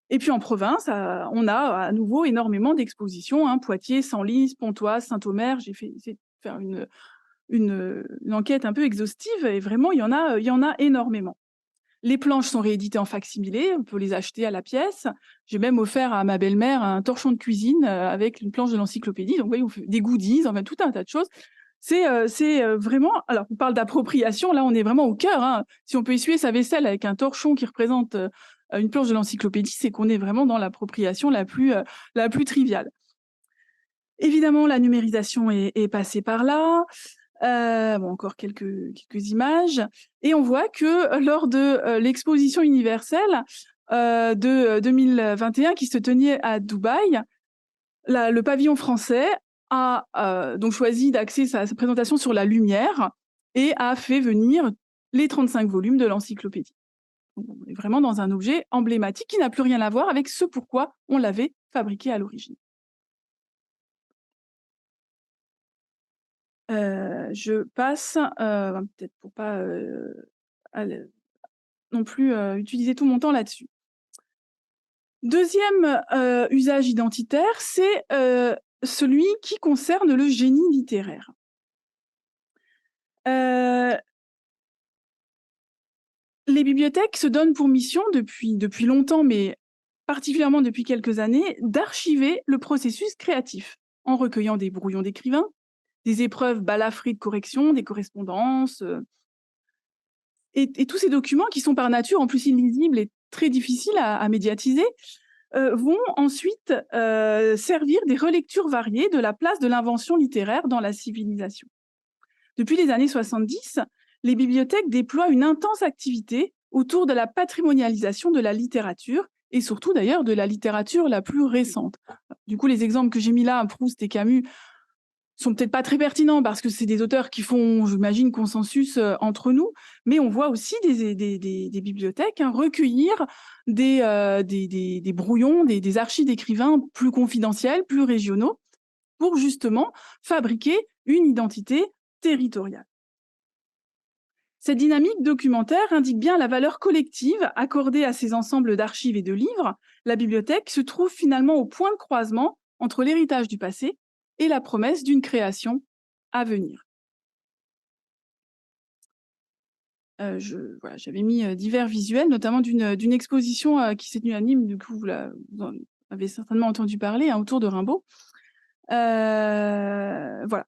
Et puis en province, on a à nouveau énormément d'expositions, hein, Poitiers, Senlis, Pontoise, Saint-Omer. J'ai essayé de faire une enquête un peu exhaustive, et vraiment, il y en a énormément. Les planches sont rééditées en fac-similé, on peut les acheter à la pièce. J'ai même offert à ma belle-mère un torchon de cuisine avec une planche de l'encyclopédie. Donc, vous voyez, on fait des goodies, enfin, tout un tas de choses. C'est vraiment... Alors, on parle d'appropriation, là, on est vraiment au cœur, hein. Si on peut essuyer sa vaisselle avec un torchon qui représente une planche de l'encyclopédie, c'est qu'on est vraiment dans l'appropriation la plus triviale. Évidemment, la numérisation est passée par là. Encore quelques images, et on voit que lors de l'exposition universelle de 2021 qui se tenait à Dubaï, le pavillon français a donc choisi d'axer sa présentation sur la lumière et a fait venir les 35 volumes de l'encyclopédie. On est vraiment dans un objet emblématique qui n'a plus rien à voir avec ce pourquoi on l'avait fabriqué à l'origine. Je passe, peut-être pour pas non plus utiliser tout mon temps là-dessus. Deuxième usage identitaire, c'est celui qui concerne le génie littéraire. Les bibliothèques se donnent pour mission depuis longtemps, mais particulièrement depuis quelques années, d'archiver le processus créatif en recueillant des brouillons d'écrivains, des épreuves balafrées de correction, des correspondances, et tous ces documents qui sont par nature en plus illisibles et très difficiles à médiatiser, vont ensuite servir des relectures variées de la place de l'invention littéraire dans la civilisation. Depuis les années 70, les bibliothèques déploient une intense activité autour de la patrimonialisation de la littérature, et surtout d'ailleurs de la littérature la plus récente. Du coup, les exemples que j'ai mis là, Proust et Camus, sont peut-être pas très pertinents parce que c'est des auteurs qui font, j'imagine, consensus entre nous, mais on voit aussi des bibliothèques recueillir des brouillons, des archives d'écrivains plus confidentiels, plus régionaux, pour justement fabriquer une identité territoriale. Cette dynamique documentaire indique bien la valeur collective accordée à ces ensembles d'archives et de livres. La bibliothèque se trouve finalement au point de croisement entre l'héritage du passé et la promesse d'une création à venir. j'avais mis divers visuels, notamment d'une exposition qui s'est tenue à Nîmes, du coup vous en avez certainement entendu parler, hein, autour de Rimbaud. Voilà.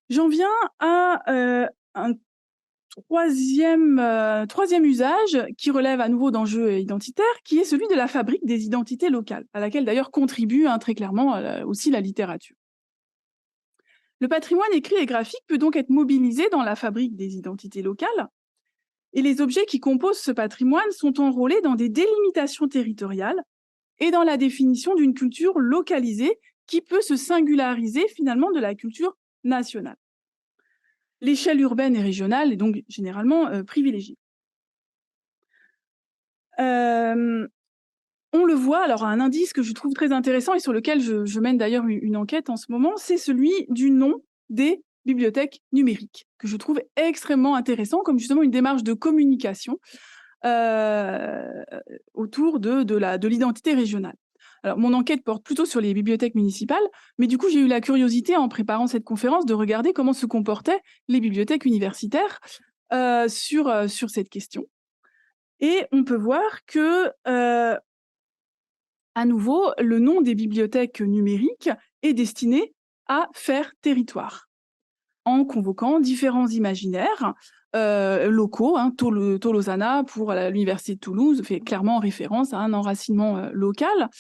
J'en viens à un troisième usage qui relève à nouveau d'enjeux identitaires, qui est celui de la fabrique des identités locales, à laquelle d'ailleurs contribue très clairement aussi la littérature. Le patrimoine écrit et graphique peut donc être mobilisé dans la fabrique des identités locales, et les objets qui composent ce patrimoine sont enrôlés dans des délimitations territoriales et dans la définition d'une culture localisée qui peut se singulariser finalement de la culture nationale. L'échelle urbaine et régionale est donc généralement privilégiée. On le voit, alors un indice que je trouve très intéressant et sur lequel je mène d'ailleurs une enquête en ce moment, c'est celui du nom des bibliothèques numériques, que je trouve extrêmement intéressant comme justement une démarche de communication autour de l'identité régionale. Alors, mon enquête porte plutôt sur les bibliothèques municipales, mais du coup, j'ai eu la curiosité, en préparant cette conférence, de regarder comment se comportaient les bibliothèques universitaires sur cette question. Et on peut voir que, à nouveau, le nom des bibliothèques numériques est destiné à faire territoire, en convoquant différents imaginaires locaux. Tolosana, pour l'université de Toulouse, fait clairement référence à un enracinement local.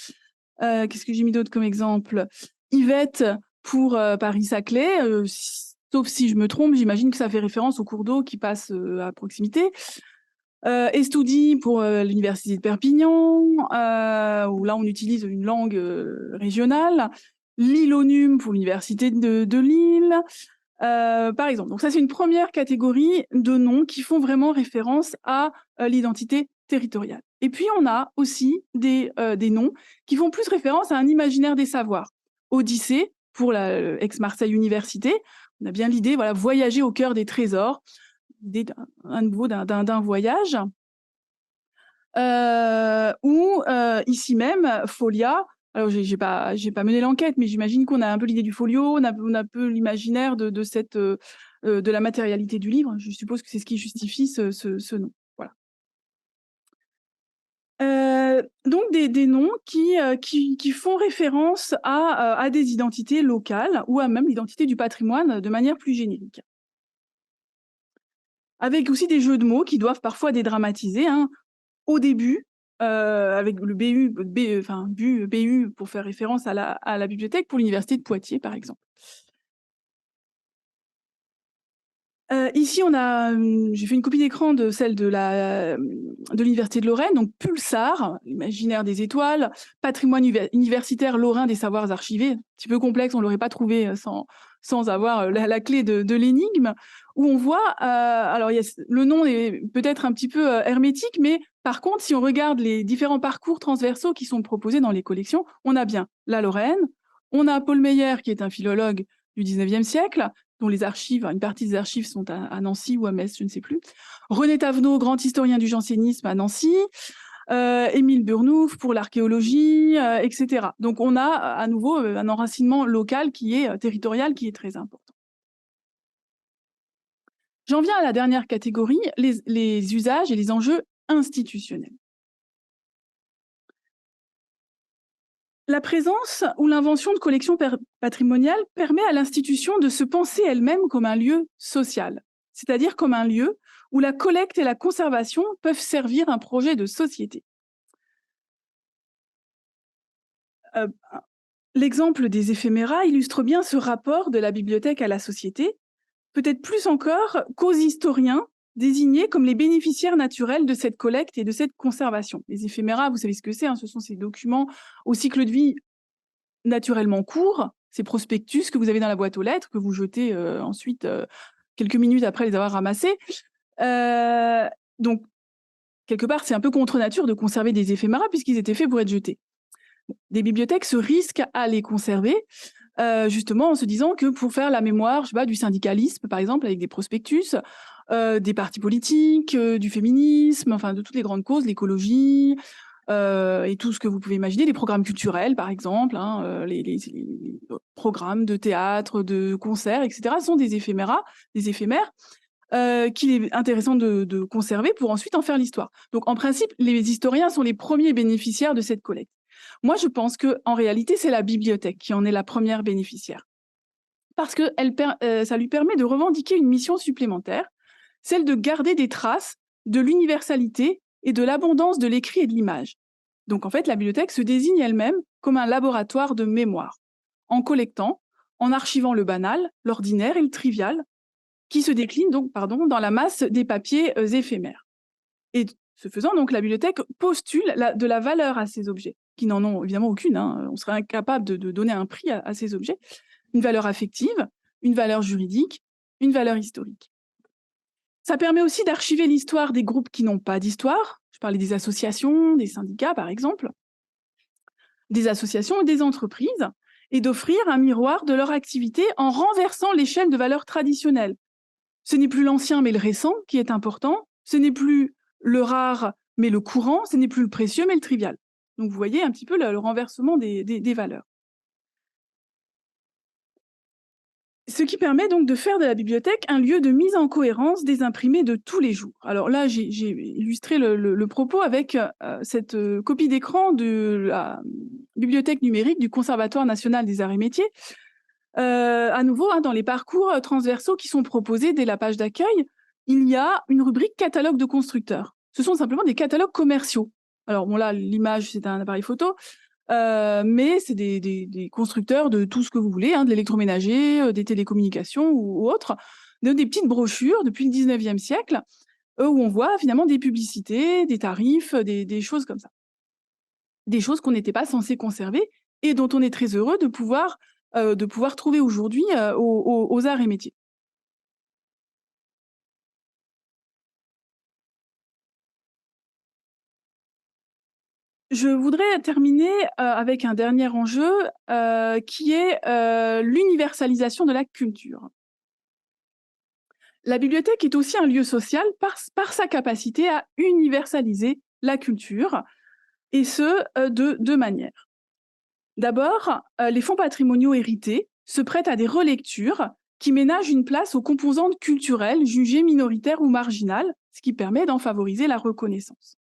Qu'est-ce que j'ai mis d'autre comme exemple? Yvette pour Paris-Saclay, sauf si je me trompe, j'imagine que ça fait référence au cours d'eau qui passe à proximité. Estoudi pour l'université de Perpignan, où là on utilise une langue régionale. Lillonum pour l'université de Lille, par exemple. Donc ça, c'est une première catégorie de noms qui font vraiment référence à l'identité territoriale. Et puis, on a aussi des noms qui font plus référence à un imaginaire des savoirs. Odyssée, pour la ex-Marseille Université, on a bien l'idée, voilà, voyager au cœur des trésors, à nouveau d'un voyage. Ou ici même, Folia. Alors, j'ai pas mené l'enquête, mais j'imagine qu'on a un peu l'idée du folio, on a un peu l'imaginaire de la matérialité du livre. Je suppose que c'est ce qui justifie ce nom. Voilà. Donc des noms qui font référence à des identités locales ou à même l'identité du patrimoine de manière plus générique. Avec aussi des jeux de mots qui doivent parfois dédramatiser. Au début, avec le BU pour faire référence à la bibliothèque pour l'université de Poitiers, par exemple. Ici, j'ai fait une copie d'écran de celle de l'université de Lorraine, donc Pulsar, l'imaginaire des étoiles, patrimoine universitaire lorrain des savoirs archivés, un petit peu complexe, on ne l'aurait pas trouvé sans avoir la clé de l'énigme, où on voit, alors le nom est peut-être un petit peu hermétique, mais par contre, si on regarde les différents parcours transversaux qui sont proposés dans les collections, on a bien la Lorraine, on a Paul Meyer, qui est un philologue du 19e siècle, dont les archives, une partie des archives sont à Nancy ou à Metz, je ne sais plus. René Tavenot, grand historien du jansénisme à Nancy. Émile Burnouf pour l'archéologie, etc. Donc on a à nouveau un enracinement local territorial qui est très important. J'en viens à la dernière catégorie, les usages et les enjeux institutionnels. La présence ou l'invention de collections patrimoniales permet à l'institution de se penser elle-même comme un lieu social, c'est-à-dire comme un lieu où la collecte et la conservation peuvent servir un projet de société. L'exemple des éphéméras illustre bien ce rapport de la bibliothèque à la société, peut-être plus encore qu'aux historiens désignés comme les bénéficiaires naturels de cette collecte et de cette conservation. Les éphéméras, vous savez ce que c'est, ce sont ces documents au cycle de vie naturellement court, ces prospectus que vous avez dans la boîte aux lettres, que vous jetez ensuite quelques minutes après les avoir ramassés. Donc, quelque part, c'est un peu contre nature de conserver des éphéméras puisqu'ils étaient faits pour être jetés. Des bibliothèques se risquent à les conserver, justement en se disant que pour faire la mémoire, du syndicalisme, par exemple, avec des prospectus, des partis politiques, du féminisme, enfin de toutes les grandes causes, l'écologie, et tout ce que vous pouvez imaginer, les programmes culturels, par exemple, les programmes de théâtre, de concerts, etc., sont des éphémères qu'il est intéressant de conserver pour ensuite en faire l'histoire. Donc, en principe, les historiens sont les premiers bénéficiaires de cette collecte. Moi, je pense qu'en réalité, c'est la bibliothèque qui en est la première bénéficiaire. Parce que ça lui permet de revendiquer une mission supplémentaire, celle de garder des traces de l'universalité et de l'abondance de l'écrit et de l'image. Donc, en fait, la bibliothèque se désigne elle-même comme un laboratoire de mémoire, en collectant, en archivant le banal, l'ordinaire et le trivial, qui se décline donc, dans la masse des papiers éphémères. Et ce faisant, donc, la bibliothèque postule de la valeur à ces objets, qui n'en ont évidemment aucune. On serait incapable de donner un prix à ces objets. Une valeur affective, une valeur juridique, une valeur historique. Ça permet aussi d'archiver l'histoire des groupes qui n'ont pas d'histoire. Je parlais des associations, des syndicats, par exemple, des associations et des entreprises, et d'offrir un miroir de leur activité en renversant l'échelle de valeurs traditionnelles. Ce n'est plus l'ancien, mais le récent qui est important. Ce n'est plus le rare, mais le courant. Ce n'est plus le précieux, mais le trivial. Donc, vous voyez un petit peu le renversement des valeurs. Ce qui permet donc de faire de la bibliothèque un lieu de mise en cohérence des imprimés de tous les jours. Alors là, j'ai illustré le propos avec cette copie d'écran de la bibliothèque numérique du Conservatoire national des arts et métiers. À nouveau, dans les parcours transversaux qui sont proposés dès la page d'accueil, il y a une rubrique catalogue de constructeurs. Ce sont simplement des catalogues commerciaux. Alors bon, là, l'image, c'est un appareil photo, mais c'est des constructeurs de tout ce que vous voulez, de l'électroménager, des télécommunications ou autres, des petites brochures depuis le 19e siècle, où on voit finalement des publicités, des tarifs, des choses comme ça. Des choses qu'on n'était pas censé conserver et dont on est très heureux de pouvoir trouver aujourd'hui aux arts et métiers. Je voudrais terminer avec un dernier enjeu qui est l'universalisation de la culture. La bibliothèque est aussi un lieu social par sa capacité à universaliser la culture, et ce, de deux manières. D'abord, les fonds patrimoniaux hérités se prêtent à des relectures qui ménagent une place aux composantes culturelles jugées minoritaires ou marginales, ce qui permet d'en favoriser la reconnaissance.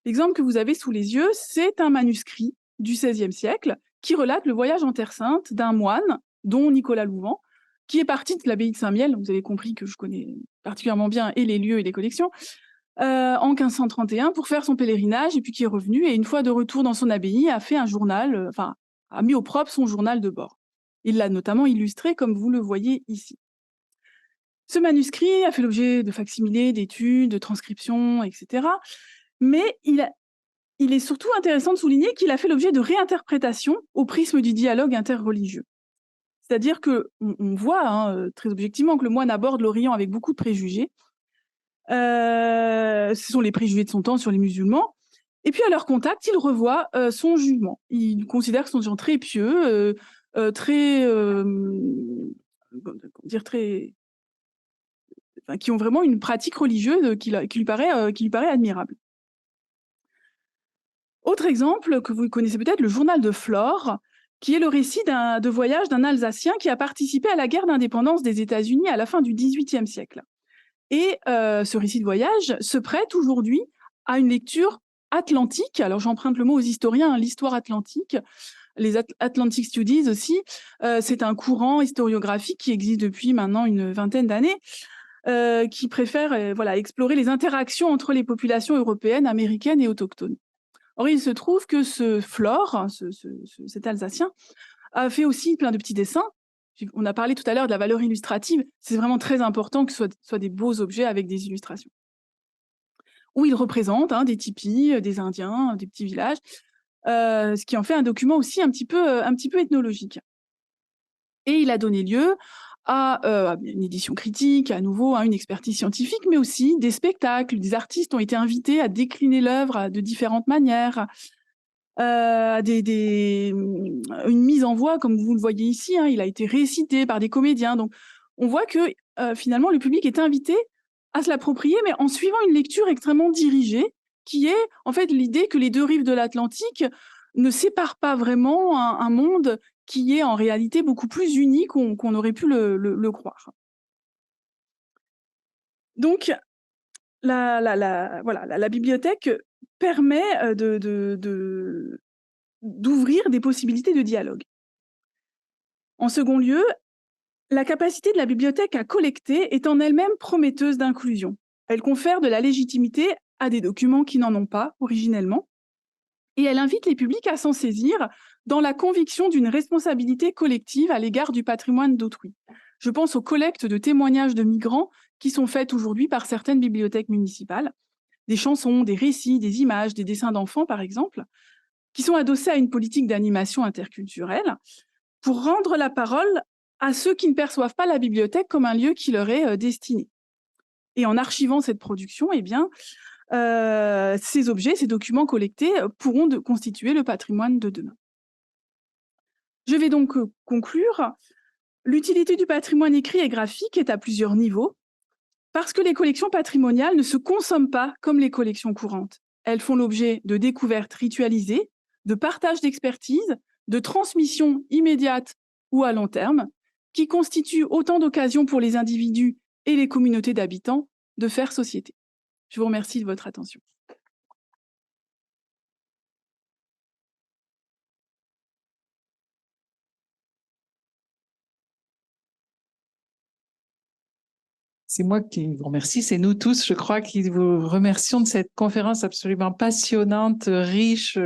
L'exemple que vous avez sous les yeux, c'est un manuscrit du XVIe siècle qui relate le voyage en Terre Sainte d'un moine, dont Nicolas Louvan, qui est parti de l'abbaye de Saint-Miel, vous avez compris que je connais particulièrement bien et les lieux et les collections, en 1531 pour faire son pèlerinage, et puis qui est revenu, et une fois de retour dans son abbaye, a fait un journal, a mis au propre son journal de bord. Il l'a notamment illustré comme vous le voyez ici. Ce manuscrit a fait l'objet de facsimilés, d'études, de transcriptions, etc. Mais il est surtout intéressant de souligner qu'il a fait l'objet de réinterprétations au prisme du dialogue interreligieux. C'est-à-dire qu'on voit très objectivement que le moine aborde l'Orient avec beaucoup de préjugés. Ce sont les préjugés de son temps sur les musulmans. Et puis à leur contact, il revoit son jugement. Il considère que ce sont des gens très pieux, qui ont vraiment une pratique religieuse qui lui paraît admirable. Autre exemple que vous connaissez peut-être, le journal de Flore, qui est le récit de voyage d'un Alsacien qui a participé à la guerre d'indépendance des États-Unis à la fin du XVIIIe siècle. Et ce récit de voyage se prête aujourd'hui à une lecture atlantique. Alors j'emprunte le mot aux historiens, l'histoire atlantique, les Atlantic Studies aussi. C'est un courant historiographique qui existe depuis maintenant une vingtaine d'années, qui préfère explorer les interactions entre les populations européennes, américaines et autochtones. Or, il se trouve que ce Flore, cet Alsacien, a fait aussi plein de petits dessins. On a parlé tout à l'heure de la valeur illustrative. C'est vraiment très important que ce soit des beaux objets avec des illustrations. Où il représente des tipis, des Indiens, des petits villages, ce qui en fait un document aussi un petit peu ethnologique. Et il a donné lieu à une édition critique, à nouveau une expertise scientifique, mais aussi des spectacles. Des artistes ont été invités à décliner l'œuvre de différentes manières, une mise en voix, comme vous le voyez ici. Il a été récité par des comédiens. Donc, on voit que finalement, le public est invité à se l'approprier, mais en suivant une lecture extrêmement dirigée, qui est en fait l'idée que les deux rives de l'Atlantique ne séparent pas vraiment un monde qui est en réalité beaucoup plus uni qu'on aurait pu le croire. Donc, la bibliothèque permet d'ouvrir des possibilités de dialogue. En second lieu, la capacité de la bibliothèque à collecter est en elle-même prometteuse d'inclusion. Elle confère de la légitimité à des documents qui n'en ont pas originellement, et elle invite les publics à s'en saisir dans la conviction d'une responsabilité collective à l'égard du patrimoine d'autrui. Je pense aux collectes de témoignages de migrants qui sont faites aujourd'hui par certaines bibliothèques municipales, des chansons, des récits, des images, des dessins d'enfants par exemple, qui sont adossés à une politique d'animation interculturelle pour rendre la parole à ceux qui ne perçoivent pas la bibliothèque comme un lieu qui leur est destiné. Et en archivant cette production, eh bien, ces objets, ces documents collectés pourront constituer le patrimoine de demain. Je vais donc conclure. L'utilité du patrimoine écrit et graphique est à plusieurs niveaux, parce que les collections patrimoniales ne se consomment pas comme les collections courantes. Elles font l'objet de découvertes ritualisées, de partage d'expertise, de transmission immédiate ou à long terme, qui constituent autant d'occasions pour les individus et les communautés d'habitants de faire société. Je vous remercie de votre attention. C'est moi qui vous remercie, c'est nous tous, je crois, qui vous remercions de cette conférence absolument passionnante, riche,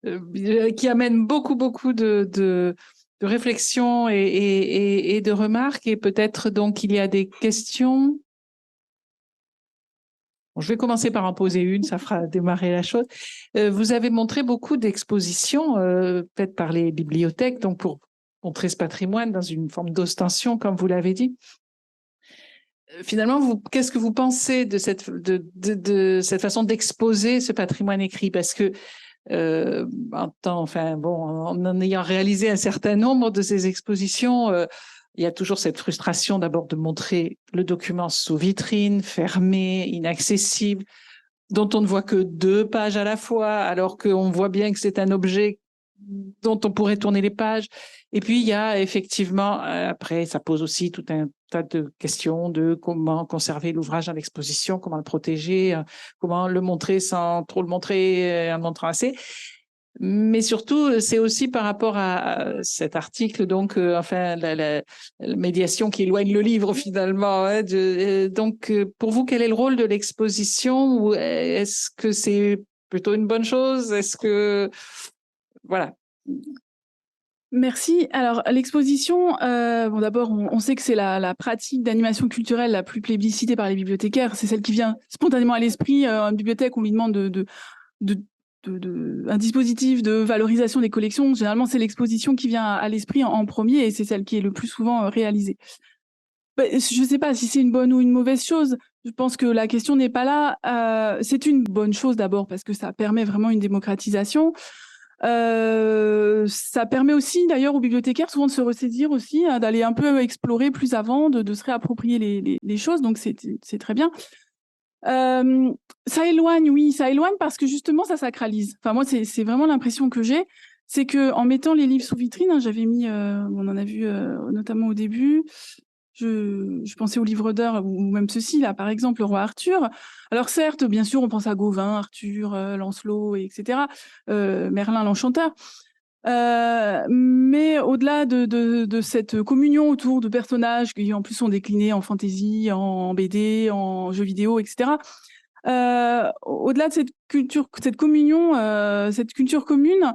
qui amène beaucoup de réflexions et de remarques. Et peut-être donc il y a des questions. Bon, je vais commencer par en poser une, ça fera démarrer la chose. Vous avez montré beaucoup d'expositions faites par les bibliothèques, donc pour montrer ce patrimoine dans une forme d'ostension, comme vous l'avez dit. Finalement, qu'est-ce que vous pensez de cette façon d'exposer ce patrimoine écrit? Parce que en ayant réalisé un certain nombre de ces expositions, il y a toujours cette frustration d'abord de montrer le document sous vitrine, fermé, inaccessible, dont on ne voit que 2 pages à la fois, alors qu'on voit bien que c'est un objet dont on pourrait tourner les pages. Et puis, il y a effectivement, après, ça pose aussi tout un tas de questions de comment conserver l'ouvrage dans l'exposition, comment le protéger, comment le montrer sans trop le montrer, en montrant assez. Mais surtout, c'est aussi par rapport à cet article, donc, la médiation qui éloigne le livre finalement. Hein, donc, pour vous, quel est le rôle de l'exposition? Ou est-ce que c'est plutôt une bonne chose? Est-ce que... Voilà. Merci. Alors, l'exposition, d'abord, on sait que c'est la pratique d'animation culturelle la plus plébiscitée par les bibliothécaires. C'est celle qui vient spontanément à l'esprit. Une bibliothèque, on lui demande un dispositif de valorisation des collections. Généralement, c'est l'exposition qui vient à l'esprit en premier et c'est celle qui est le plus souvent réalisée. Je ne sais pas si c'est une bonne ou une mauvaise chose. Je pense que la question n'est pas là. C'est une bonne chose d'abord parce que ça permet vraiment une démocratisation. Ça permet aussi d'ailleurs aux bibliothécaires souvent de se ressaisir aussi, hein, d'aller un peu explorer plus avant, de se réapproprier les choses, donc c'est très bien. Ça éloigne, oui, ça éloigne parce que justement ça sacralise. Enfin moi c'est vraiment l'impression que j'ai, c'est que en mettant les livres sous vitrine, hein, j'avais mis, on en a vu notamment au début. Je pensais aux livres d'heures ou même ceci là, par exemple, le roi Arthur. Alors certes, bien sûr, on pense à Gauvin, Arthur, Lancelot, etc. Merlin l'Enchanteur. Mais au-delà de cette communion autour de personnages qui en plus sont déclinés en fantasy, en BD, en jeux vidéo, etc. Au-delà de cette communion, cette culture commune,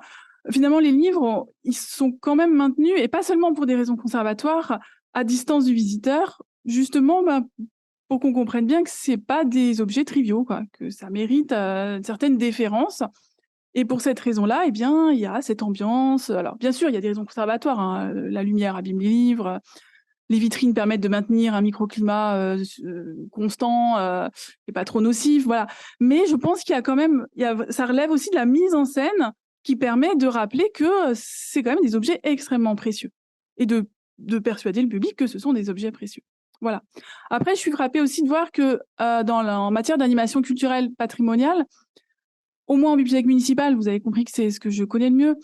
finalement les livres, ils sont quand même maintenus, et pas seulement pour des raisons conservatoires, à distance du visiteur, justement pour qu'on comprenne bien que c'est pas des objets triviaux, quoi, que ça mérite une certaine déférence. Et pour cette raison-là, eh bien, il y a cette ambiance. Alors, bien sûr, il y a des raisons conservatoires, hein. La lumière abîme les livres. Les vitrines permettent de maintenir un microclimat constant et pas trop nocif. Voilà. Mais je pense qu'il y a quand même, ça relève aussi de la mise en scène qui permet de rappeler que c'est quand même des objets extrêmement précieux et de persuader le public que ce sont des objets précieux. Voilà. Après, je suis frappée aussi de voir que en matière d'animation culturelle patrimoniale, au moins en bibliothèque municipale, vous avez compris que c'est ce que je connais le mieux,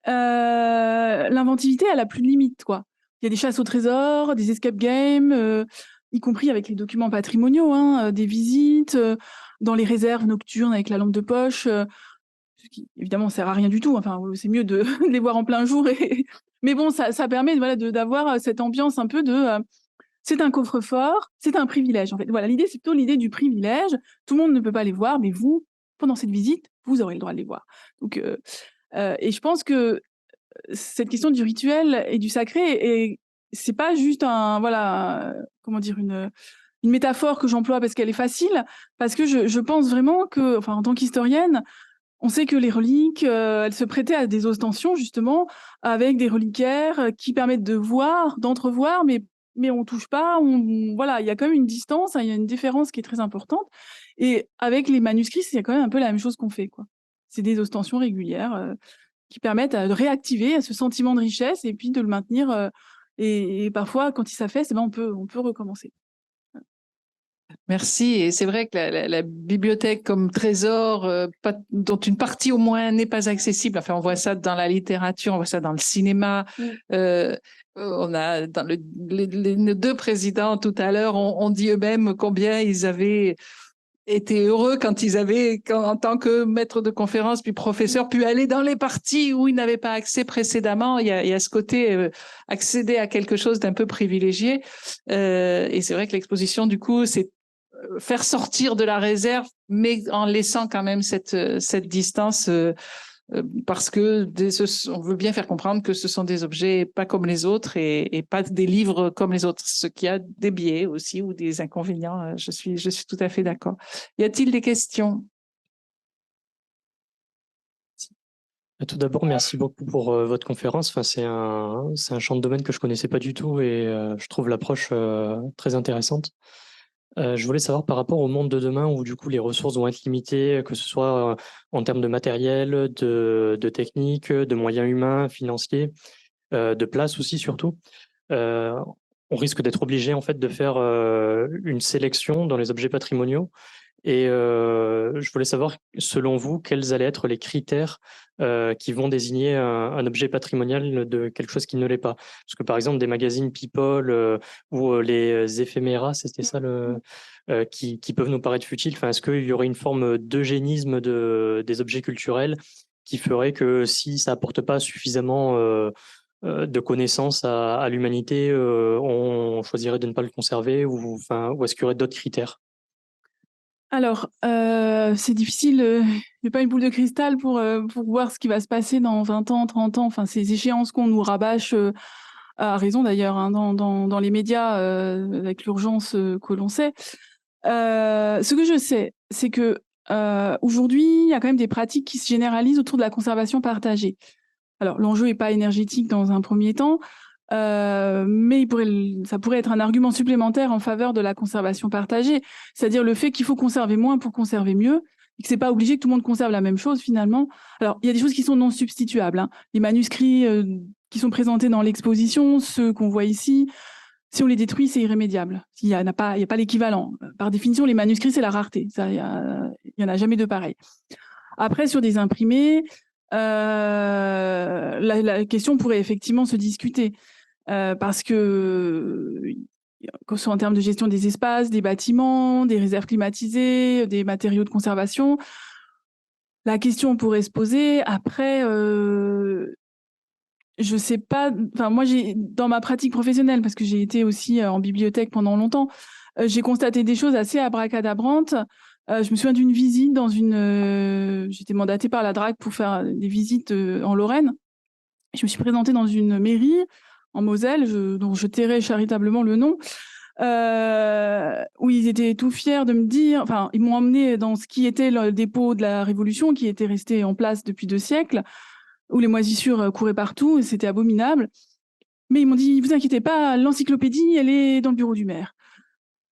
l'inventivité, elle a plus de limite, quoi. Il y a des chasses au trésor, des escape games, il y compris avec les documents patrimoniaux, des visites, dans les réserves nocturnes avec la lampe de poche, ce qui évidemment sert à rien du tout. Enfin, c'est mieux de, de les voir en plein jour. Mais bon, ça permet d'avoir cette ambiance un peu de c'est un coffre-fort, c'est un privilège. En fait, voilà, l'idée, c'est plutôt l'idée du privilège. Tout le monde ne peut pas les voir, mais vous, pendant cette visite, vous aurez le droit de les voir. Donc, et je pense que cette question du rituel et du sacré, et c'est pas juste comment dire, une métaphore que j'emploie parce qu'elle est facile, parce que je pense vraiment que, enfin, en tant qu'historienne, on sait que les reliques, elles se prêtaient à des ostensions, justement, avec des reliquaires qui permettent de voir, d'entrevoir, mais on touche pas, voilà, il y a quand même une distance, il y a une différence qui est très importante. Et avec les manuscrits, c'est quand même un peu la même chose qu'on fait, quoi. C'est des ostensions régulières qui permettent de réactiver ce sentiment de richesse et puis de le maintenir. Et parfois, quand il s'affaisse, on peut recommencer. Merci. Et c'est vrai que la bibliothèque comme trésor, dont une partie au moins n'est pas accessible. Enfin, on voit ça dans la littérature, on voit ça dans le cinéma. On a dans nos deux présidents tout à l'heure ont dit eux-mêmes combien ils avaient été heureux quand en tant que maître de conférence puis professeur, pu aller dans les parties où ils n'avaient pas accès précédemment. Il y a ce côté accéder à quelque chose d'un peu privilégié. Et c'est vrai que l'exposition, du coup, c'est faire sortir de la réserve, mais en laissant quand même cette distance, parce que on veut bien faire comprendre que ce sont des objets pas comme les autres et pas des livres comme les autres, ce qui a des biais aussi ou des inconvénients. Je suis tout à fait d'accord. Y a-t-il des questions? Tout d'abord, merci beaucoup pour votre conférence. Enfin, c'est un champ de domaine que je connaissais pas du tout et je trouve l'approche très intéressante. Je voulais savoir par rapport au monde de demain où du coup les ressources vont être limitées, que ce soit en termes de matériel, de technique, de moyens humains, financiers, de place aussi surtout. On risque d'être obligé en fait de faire une sélection dans les objets patrimoniaux. Et je voulais savoir, selon vous, quels allaient être les critères qui vont désigner un objet patrimonial de quelque chose qui ne l'est pas. Parce que par exemple, des magazines People ou les éphéméras, c'était ça qui peuvent nous paraître futiles. Enfin, est-ce qu'il y aurait une forme d'eugénisme des objets culturels qui ferait que si ça apporte pas suffisamment de connaissances à l'humanité, on choisirait de ne pas le conserver ou est-ce qu'il y aurait d'autres critères? Alors, c'est difficile, il n'y a pas une boule de cristal pour voir ce qui va se passer dans 20 ans, 30 ans. Enfin, ces échéances qu'on nous rabâche, à raison d'ailleurs, dans les médias, avec l'urgence que l'on sait. Ce que je sais, c'est que aujourd'hui, il y a quand même des pratiques qui se généralisent autour de la conservation partagée. Alors, l'enjeu n'est pas énergétique dans un premier temps, mais ça pourrait être un argument supplémentaire en faveur de la conservation partagée, c'est-à-dire le fait qu'il faut conserver moins pour conserver mieux, et que c'est pas obligé que tout le monde conserve la même chose finalement. Alors, il y a des choses qui sont non substituables. Les manuscrits qui sont présentés dans l'exposition, ceux qu'on voit ici, si on les détruit, c'est irrémédiable. Il y a pas l'équivalent. Par définition, les manuscrits, c'est la rareté. Il y en a jamais de pareil. Après, sur des imprimés, la question pourrait effectivement se discuter parce que ce soit en termes de gestion des espaces, des bâtiments, des réserves climatisées, des matériaux de conservation, la question pourrait se poser. Après, je sais pas. Enfin, moi, dans ma pratique professionnelle, parce que j'ai été aussi en bibliothèque pendant longtemps, j'ai constaté des choses assez abracadabrantes. Je me souviens d'une visite j'étais mandatée par la DRAC pour faire des visites en Lorraine. Je me suis présentée dans une mairie en Moselle, dont je tairai charitablement le nom, où ils étaient tout fiers de me dire, enfin, ils m'ont emmené dans ce qui était le dépôt de la Révolution, qui était resté en place depuis 2 siècles, où les moisissures couraient partout, et c'était abominable. Mais ils m'ont dit, vous inquiétez pas, l'encyclopédie, elle est dans le bureau du maire.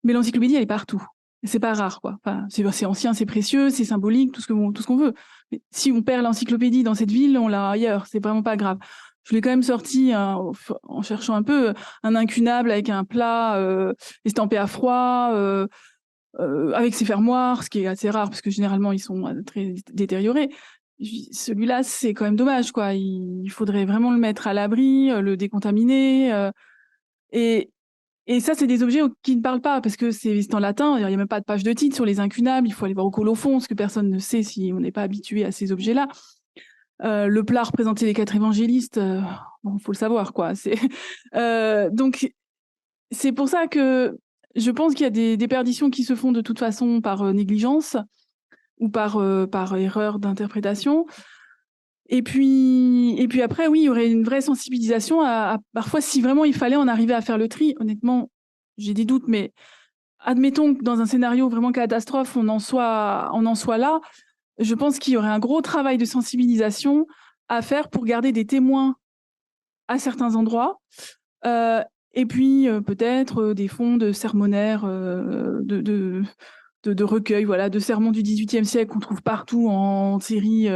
Mais l'encyclopédie, elle est partout. C'est pas rare, quoi. Enfin, c'est ancien, c'est précieux, c'est symbolique, tout ce qu'on veut. Mais si on perd l'encyclopédie dans cette ville, on l'a ailleurs. C'est vraiment pas grave. Je l'ai quand même sorti en cherchant un peu un incunable avec un plat estampé à froid, avec ses fermoirs, ce qui est assez rare parce que généralement ils sont très détériorés. Celui-là, c'est quand même dommage, quoi. Il faudrait vraiment le mettre à l'abri, le décontaminer. Et Et ça, c'est des objets qui ne parlent pas, parce que c'est en latin, il n'y a même pas de page de titre sur les incunables, il faut aller voir au colophon, ce que personne ne sait si on n'est pas habitué à ces objets-là. Le plat représentait les 4 évangélistes, bon, faut le savoir, quoi. Donc, c'est pour ça que je pense qu'il y a des déperditions qui se font de toute façon par négligence ou par erreur d'interprétation. Et puis après, oui, il y aurait une vraie sensibilisation à parfois, si vraiment il fallait en arriver à faire le tri. Honnêtement, j'ai des doutes, mais admettons que dans un scénario vraiment catastrophe, on en soit là. Je pense qu'il y aurait un gros travail de sensibilisation à faire pour garder des témoins à certains endroits. Et puis peut-être des fonds de sermonnaires, de recueil, voilà, de sermons du XVIIIe siècle qu'on trouve partout en série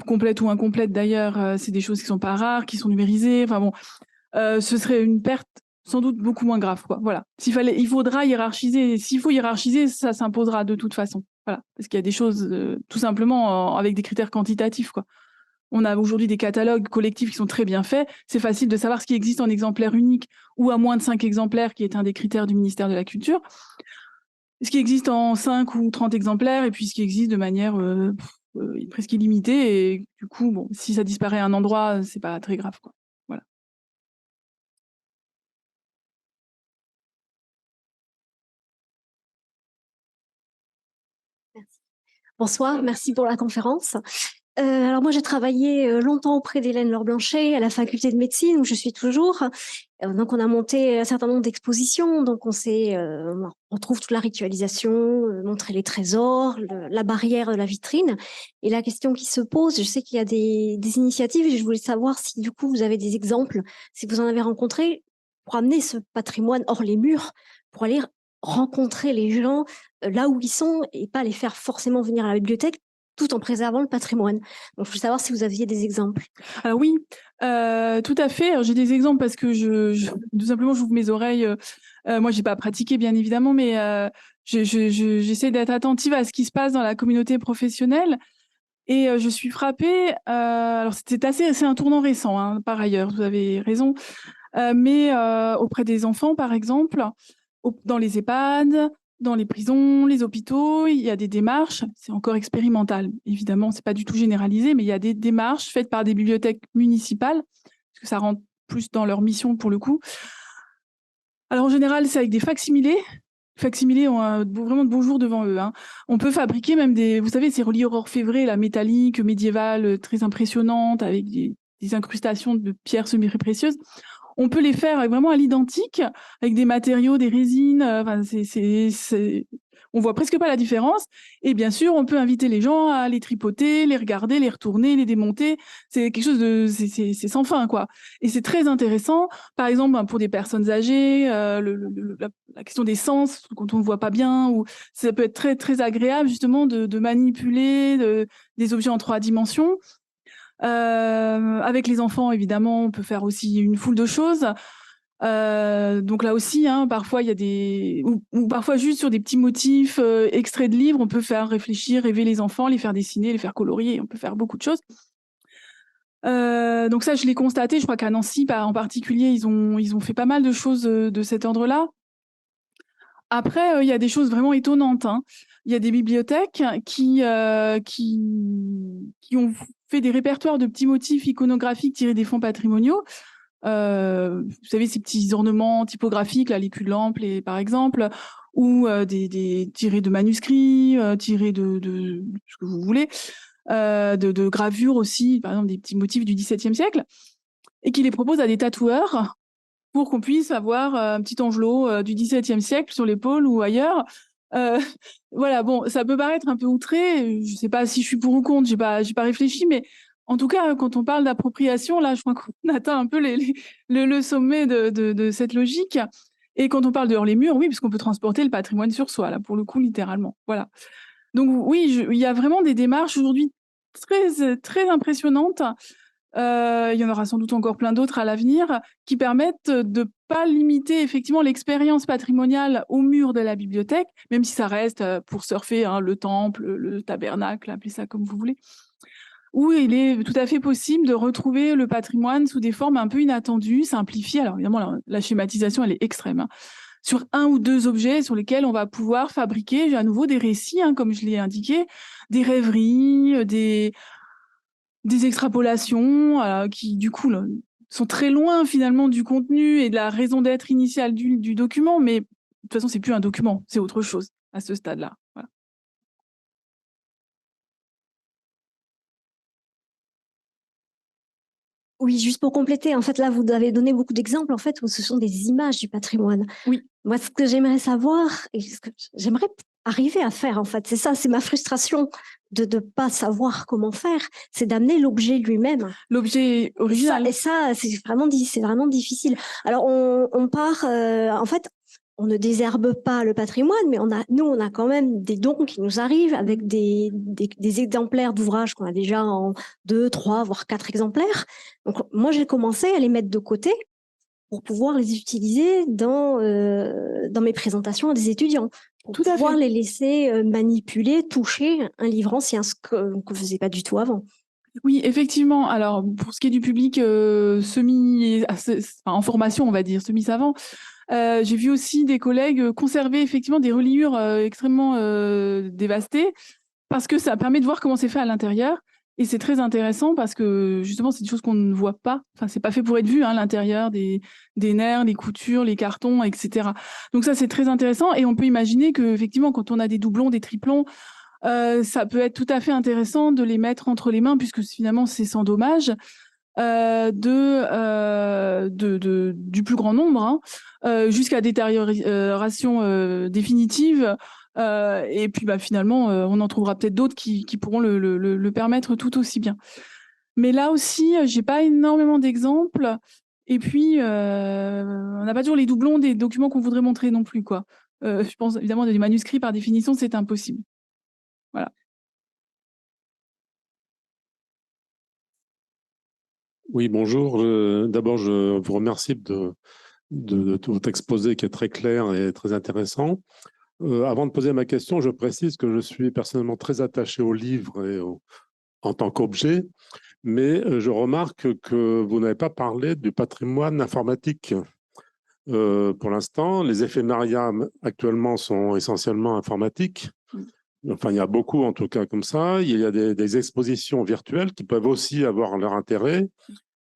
complète ou incomplète d'ailleurs. C'est des choses qui sont pas rares, qui sont numérisées. Enfin bon, ce serait une perte sans doute beaucoup moins grave, quoi. Voilà. Il faudra hiérarchiser. S'il faut hiérarchiser, ça s'imposera de toute façon. Voilà. Parce qu'il y a des choses, tout simplement, avec des critères quantitatifs, quoi. On a aujourd'hui des catalogues collectifs qui sont très bien faits. C'est facile de savoir ce qui existe en exemplaire unique ou à moins de 5 exemplaires, qui est un des critères du ministère de la Culture. Ce qui existe en 5 ou 30 exemplaires, et puis ce qui existe de manière presque illimitée. Et du coup, bon, si ça disparaît à un endroit, c'est pas très grave, quoi. Voilà. Merci. Bonsoir, merci pour la conférence. Alors moi, j'ai travaillé longtemps auprès d'Hélène Laure-Blanchet à la faculté de médecine, où je suis toujours. Donc, on a monté un certain nombre d'expositions. Donc, on retrouve toute la ritualisation, montrer les trésors, la barrière de la vitrine. Et la question qui se pose, je sais qu'il y a des initiatives, et je voulais savoir si, du coup, vous avez des exemples, si vous en avez rencontré, pour amener ce patrimoine hors les murs, pour aller rencontrer les gens là où ils sont et pas les faire forcément venir à la bibliothèque, tout en préservant le patrimoine. Donc, je voulais savoir si vous aviez des exemples. Alors oui, tout à fait. J'ai des exemples parce que tout simplement, j'ouvre mes oreilles. Moi, j'ai pas pratiqué, bien évidemment, mais j'essaie d'être attentive à ce qui se passe dans la communauté professionnelle. Et je suis frappée. Alors, c'est un tournant récent, hein, par ailleurs, vous avez raison. Mais auprès des enfants, par exemple, dans les EHPAD, dans les prisons, les hôpitaux, il y a des démarches. C'est encore expérimental, évidemment, c'est pas du tout généralisé, mais il y a des démarches faites par des bibliothèques municipales, parce que ça rentre plus dans leur mission pour le coup. Alors en général, c'est avec des facsimilés. Les facsimilés ont vraiment de beaux jours devant eux, hein. On peut fabriquer même vous savez, ces reliures orfévrées, la métallique, médiévale, très impressionnantes, avec des incrustations de pierres semi-précieuses. On peut les faire vraiment à l'identique, avec des matériaux, des résines. Enfin, on voit presque pas la différence. Et bien sûr, on peut inviter les gens à les tripoter, les regarder, les retourner, les démonter. C'est quelque chose c'est sans fin, quoi. Et c'est très intéressant. Par exemple, pour des personnes âgées, la question des sens, quand on ne voit pas bien, ou ça peut être très, très agréable, justement, de manipuler des objets en 3 dimensions. Avec les enfants, évidemment, on peut faire aussi une foule de choses. Donc là aussi, hein, parfois il y a ou parfois juste sur des petits motifs extraits de livres, on peut faire réfléchir, rêver les enfants, les faire dessiner, les faire colorier. On peut faire beaucoup de choses. Donc ça, je l'ai constaté. Je crois qu'à Nancy, en particulier, ils ont fait pas mal de choses de cet ordre-là. Après, il y a des choses vraiment étonnantes, hein. Il y a des bibliothèques qui ont fait des répertoires de petits motifs iconographiques tirés des fonds patrimoniaux. Vous savez, ces petits ornements typographiques, là, les culs de lampe, par exemple, ou des tirés de manuscrits, tirés de ce que vous voulez, de gravures aussi, par exemple des petits motifs du XVIIe siècle, et qui les proposent à des tatoueurs pour qu'on puisse avoir un petit angelot du XVIIe siècle sur l'épaule ou ailleurs. Voilà, bon, ça peut paraître un peu outré. Je sais pas si je suis pour ou contre, j'ai pas réfléchi, mais en tout cas, quand on parle d'appropriation, là, je crois qu'on atteint un peu le sommet de cette logique. Et quand on parle de hors les murs, oui, parce qu'on peut transporter le patrimoine sur soi, là, pour le coup, littéralement. Voilà. Donc oui, il y a vraiment des démarches aujourd'hui très, très impressionnantes. Il y en aura sans doute encore plein d'autres à l'avenir qui permettent de pas limiter effectivement l'expérience patrimoniale au mur de la bibliothèque, même si ça reste pour surfer, hein, le temple, le tabernacle, appelez ça comme vous voulez. où il est tout à fait possible de retrouver le patrimoine sous des formes un peu inattendues, simplifiées. Alors évidemment, la schématisation, elle est extrême, hein, sur 1 ou 2 objets sur lesquels on va pouvoir fabriquer à nouveau des récits, hein, comme je l'ai indiqué, des rêveries, des extrapolations qui, du coup, là, sont très loin finalement du contenu et de la raison d'être initiale du document, mais de toute façon, c'est plus un document, c'est autre chose à ce stade-là. Voilà. Oui, juste pour compléter, en fait, là, vous avez donné beaucoup d'exemples, en fait, où ce sont des images du patrimoine. Oui. Moi, ce que j'aimerais savoir, et ce que j'aimerais arriver à faire, en fait, c'est ça, c'est ma frustration de ne pas savoir comment faire, c'est d'amener l'objet lui-même. L'objet original. Et ça c'est vraiment difficile. Alors, on part, en fait, on ne désherbe pas le patrimoine, mais nous, on a quand même des dons qui nous arrivent avec des exemplaires d'ouvrages qu'on a déjà en 2, 3, voire 4 exemplaires. Donc, moi, j'ai commencé à les mettre de côté pour pouvoir les utiliser dans mes présentations à des étudiants, pour Tout à pouvoir fait. les laisser manipuler, toucher un livre ancien, ce qu'on ne faisait pas du tout avant. Oui, effectivement. Alors, pour ce qui est du public en formation, on va dire, semi-savant, j'ai vu aussi des collègues conserver effectivement des reliures extrêmement dévastées, parce que ça permet de voir comment c'est fait à l'intérieur. Et c'est très intéressant parce que justement, c'est des choses qu'on ne voit pas. Enfin, c'est pas fait pour être vu, hein, l'intérieur des nerfs, les coutures, les cartons, etc. Donc ça, c'est très intéressant. Et on peut imaginer que effectivement, quand on a des doublons, des triplons, ça peut être tout à fait intéressant de les mettre entre les mains, puisque finalement, c'est sans dommage. Du plus grand nombre, hein, jusqu'à détérioration définitive. Et puis finalement, on en trouvera peut-être d'autres qui pourront le permettre tout aussi bien. Mais là aussi, j'ai pas énormément d'exemples. Et puis, on n'a pas toujours les doublons des documents qu'on voudrait montrer non plus, quoi. Je pense évidemment des manuscrits, par définition, c'est impossible. Voilà. Oui, bonjour. D'abord, je vous remercie de tout votre exposé qui est très clair et très intéressant. Avant de poser ma question, je précise que je suis personnellement très attaché au livre en tant qu'objet, mais je remarque que vous n'avez pas parlé du patrimoine informatique. Pour l'instant, les éphémérias actuellement sont essentiellement informatiques. Enfin, il y a beaucoup en tout cas comme ça. Il y a des expositions virtuelles qui peuvent aussi avoir leur intérêt.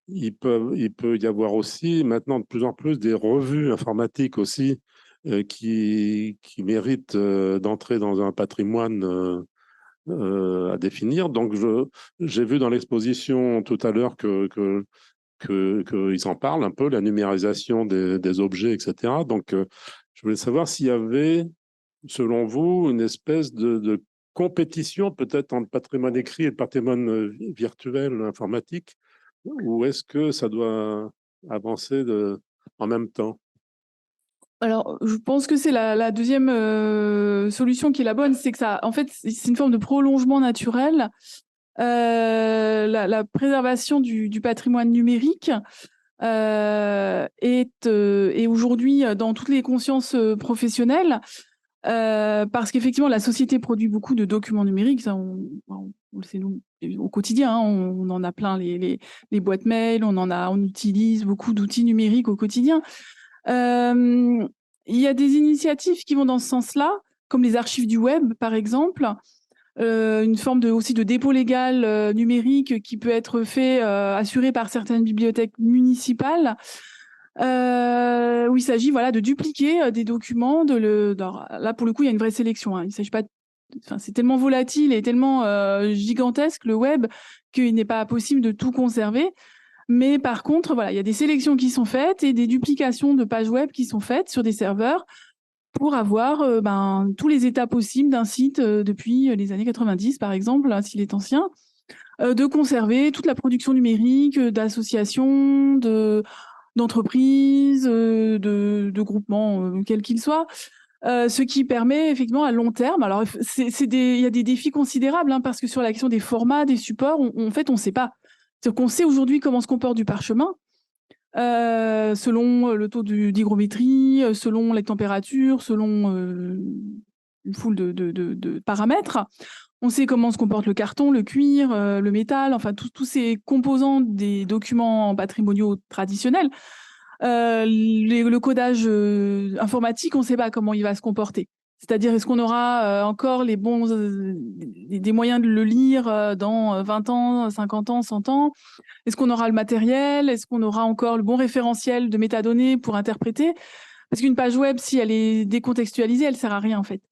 Il peut y avoir aussi maintenant de plus en plus des revues informatiques aussi qui méritent d'entrer dans un patrimoine à définir. Donc, j'ai vu dans l'exposition tout à l'heure qu'ils en parlent un peu, la numérisation des objets, etc. Donc, je voulais savoir s'il y avait, selon vous, une espèce de compétition peut-être entre patrimoine écrit et patrimoine virtuel informatique, ou est-ce que ça doit avancer en même temps? Alors, je pense que c'est la deuxième solution qui est la bonne, c'est que ça, en fait, c'est une forme de prolongement naturel. La préservation du patrimoine numérique est aujourd'hui dans toutes les consciences professionnelles, parce qu'effectivement, la société produit beaucoup de documents numériques. Ça, on le sait nous au quotidien, hein, on en a plein les boîtes mail, on utilise beaucoup d'outils numériques au quotidien. Il y a des initiatives qui vont dans ce sens-là, comme les archives du web, par exemple, une forme aussi de dépôt légal numérique qui peut être assuré par certaines bibliothèques municipales, où il s'agit de dupliquer des documents. Là, pour le coup, il y a une vraie sélection, hein. Il s'agit pas c'est tellement volatile et tellement gigantesque, le web, qu'il n'est pas possible de tout conserver. Mais par contre, il y a des sélections qui sont faites et des duplications de pages web qui sont faites sur des serveurs pour avoir tous les états possibles d'un site depuis les années 90, par exemple, hein, s'il est ancien, de conserver toute la production numérique d'associations, d'entreprises, de groupements, quels qu'ils soient. Ce qui permet effectivement à long terme. Alors, il y a des défis considérables, hein, parce que sur la question des formats, des supports, en fait, on ne sait pas. C'est-à-dire qu'on sait aujourd'hui comment se comporte du parchemin, selon le taux d'hygrométrie, selon les températures, selon une foule de paramètres. On sait comment se comporte le carton, le cuir, le métal, enfin tous ces composants des documents patrimoniaux traditionnels. Le codage informatique, on ne sait pas comment il va se comporter. C'est-à-dire, est-ce qu'on aura encore les bons, des moyens de le lire dans 20 ans, 50 ans, 100 ans? Est-ce qu'on aura le matériel? Est-ce qu'on aura encore le bon référentiel de métadonnées pour interpréter? Parce qu'une page web, si elle est décontextualisée, elle ne sert à rien en fait.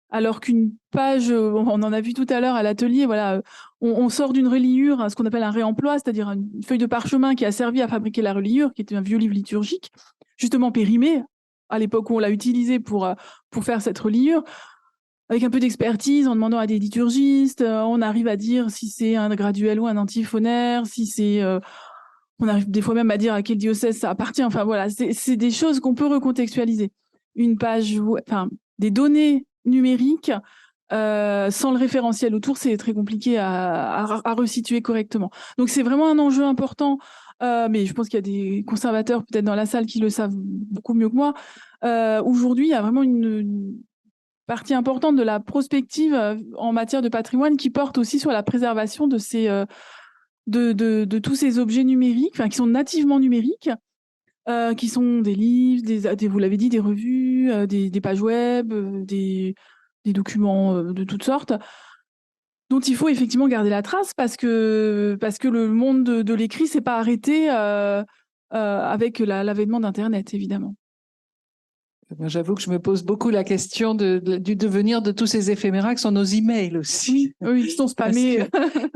Alors qu'une page, on en a vu tout à l'heure à l'atelier, voilà, on sort d'une reliure, ce qu'on appelle un réemploi, c'est-à-dire une feuille de parchemin qui a servi à fabriquer la reliure, qui était un vieux livre liturgique, justement périmé, à l'époque où on l'a utilisé pour faire cette reliure. Avec un peu d'expertise, en demandant à des liturgistes, on arrive à dire si c'est un graduel ou un antiphonaire, si c'est... on arrive des fois même à dire à quel diocèse ça appartient. Enfin voilà, c'est des choses qu'on peut recontextualiser. Une page, enfin, des données numériques sans le référentiel autour, c'est très compliqué à resituer correctement. Donc c'est vraiment un enjeu important, mais je pense qu'il y a des conservateurs peut-être dans la salle qui le savent beaucoup mieux que moi. Aujourd'hui, il y a vraiment une partie importante de la prospective en matière de patrimoine qui porte aussi sur la préservation de ces de tous ces objets numériques, enfin qui sont nativement numériques, qui sont des livres, vous l'avez dit, des revues, des pages web, des documents de toutes sortes, dont il faut effectivement garder la trace parce que le monde de l'écrit s'est pas arrêté avec l'avènement d'Internet, évidemment. J'avoue que je me pose beaucoup la question du devenir de tous ces éphémérats qui sont nos emails aussi. Oui, ils sont spammés.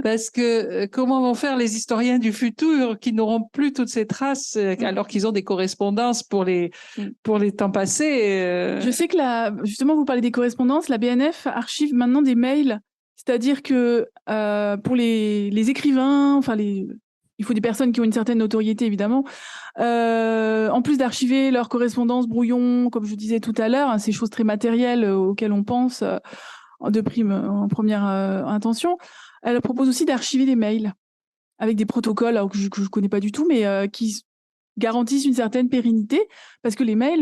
Parce que comment vont faire les historiens du futur qui n'auront plus toutes ces traces alors qu'ils ont des correspondances pour les temps passés Je sais que justement, vous parlez des correspondances, la BNF archive maintenant des mails. C'est-à-dire que pour les écrivains, enfin il faut des personnes qui ont une certaine notoriété, évidemment. En plus d'archiver leur correspondance brouillon, comme je disais tout à l'heure, hein, ces choses très matérielles auxquelles on pense de prime, en première intention, elle propose aussi d'archiver des mails avec des protocoles alors que je ne connais pas du tout, mais qui garantissent une certaine pérennité. Parce que les mails,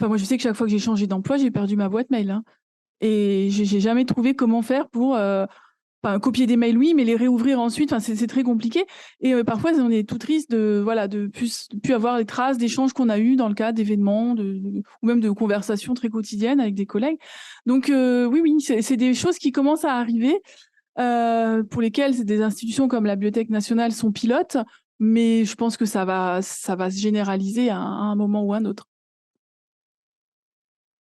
moi je sais que chaque fois que j'ai changé d'emploi, j'ai perdu ma boîte mail. Hein, et j'ai jamais trouvé comment faire pour... copier des mails, oui, mais les réouvrir ensuite, c'est très compliqué. Et parfois, on est tout triste de plus avoir les traces d'échanges qu'on a eus dans le cadre d'événements ou même de conversations très quotidiennes avec des collègues. Donc, oui, c'est des choses qui commencent à arriver, pour lesquelles des institutions comme la Bibliothèque nationale sont pilotes, mais je pense que ça va se généraliser à un moment ou à un autre.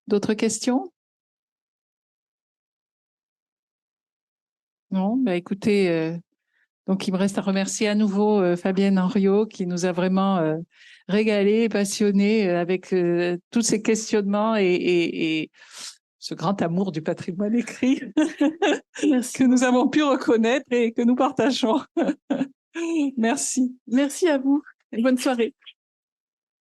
D'autres questions? Non, bah écoutez, donc il me reste à remercier à nouveau Fabienne Henriot qui nous a vraiment régalé, passionné avec tous ces questionnements et ce grand amour du patrimoine écrit que nous avons pu reconnaître et que nous partageons. Merci. Merci à vous. Bonne soirée.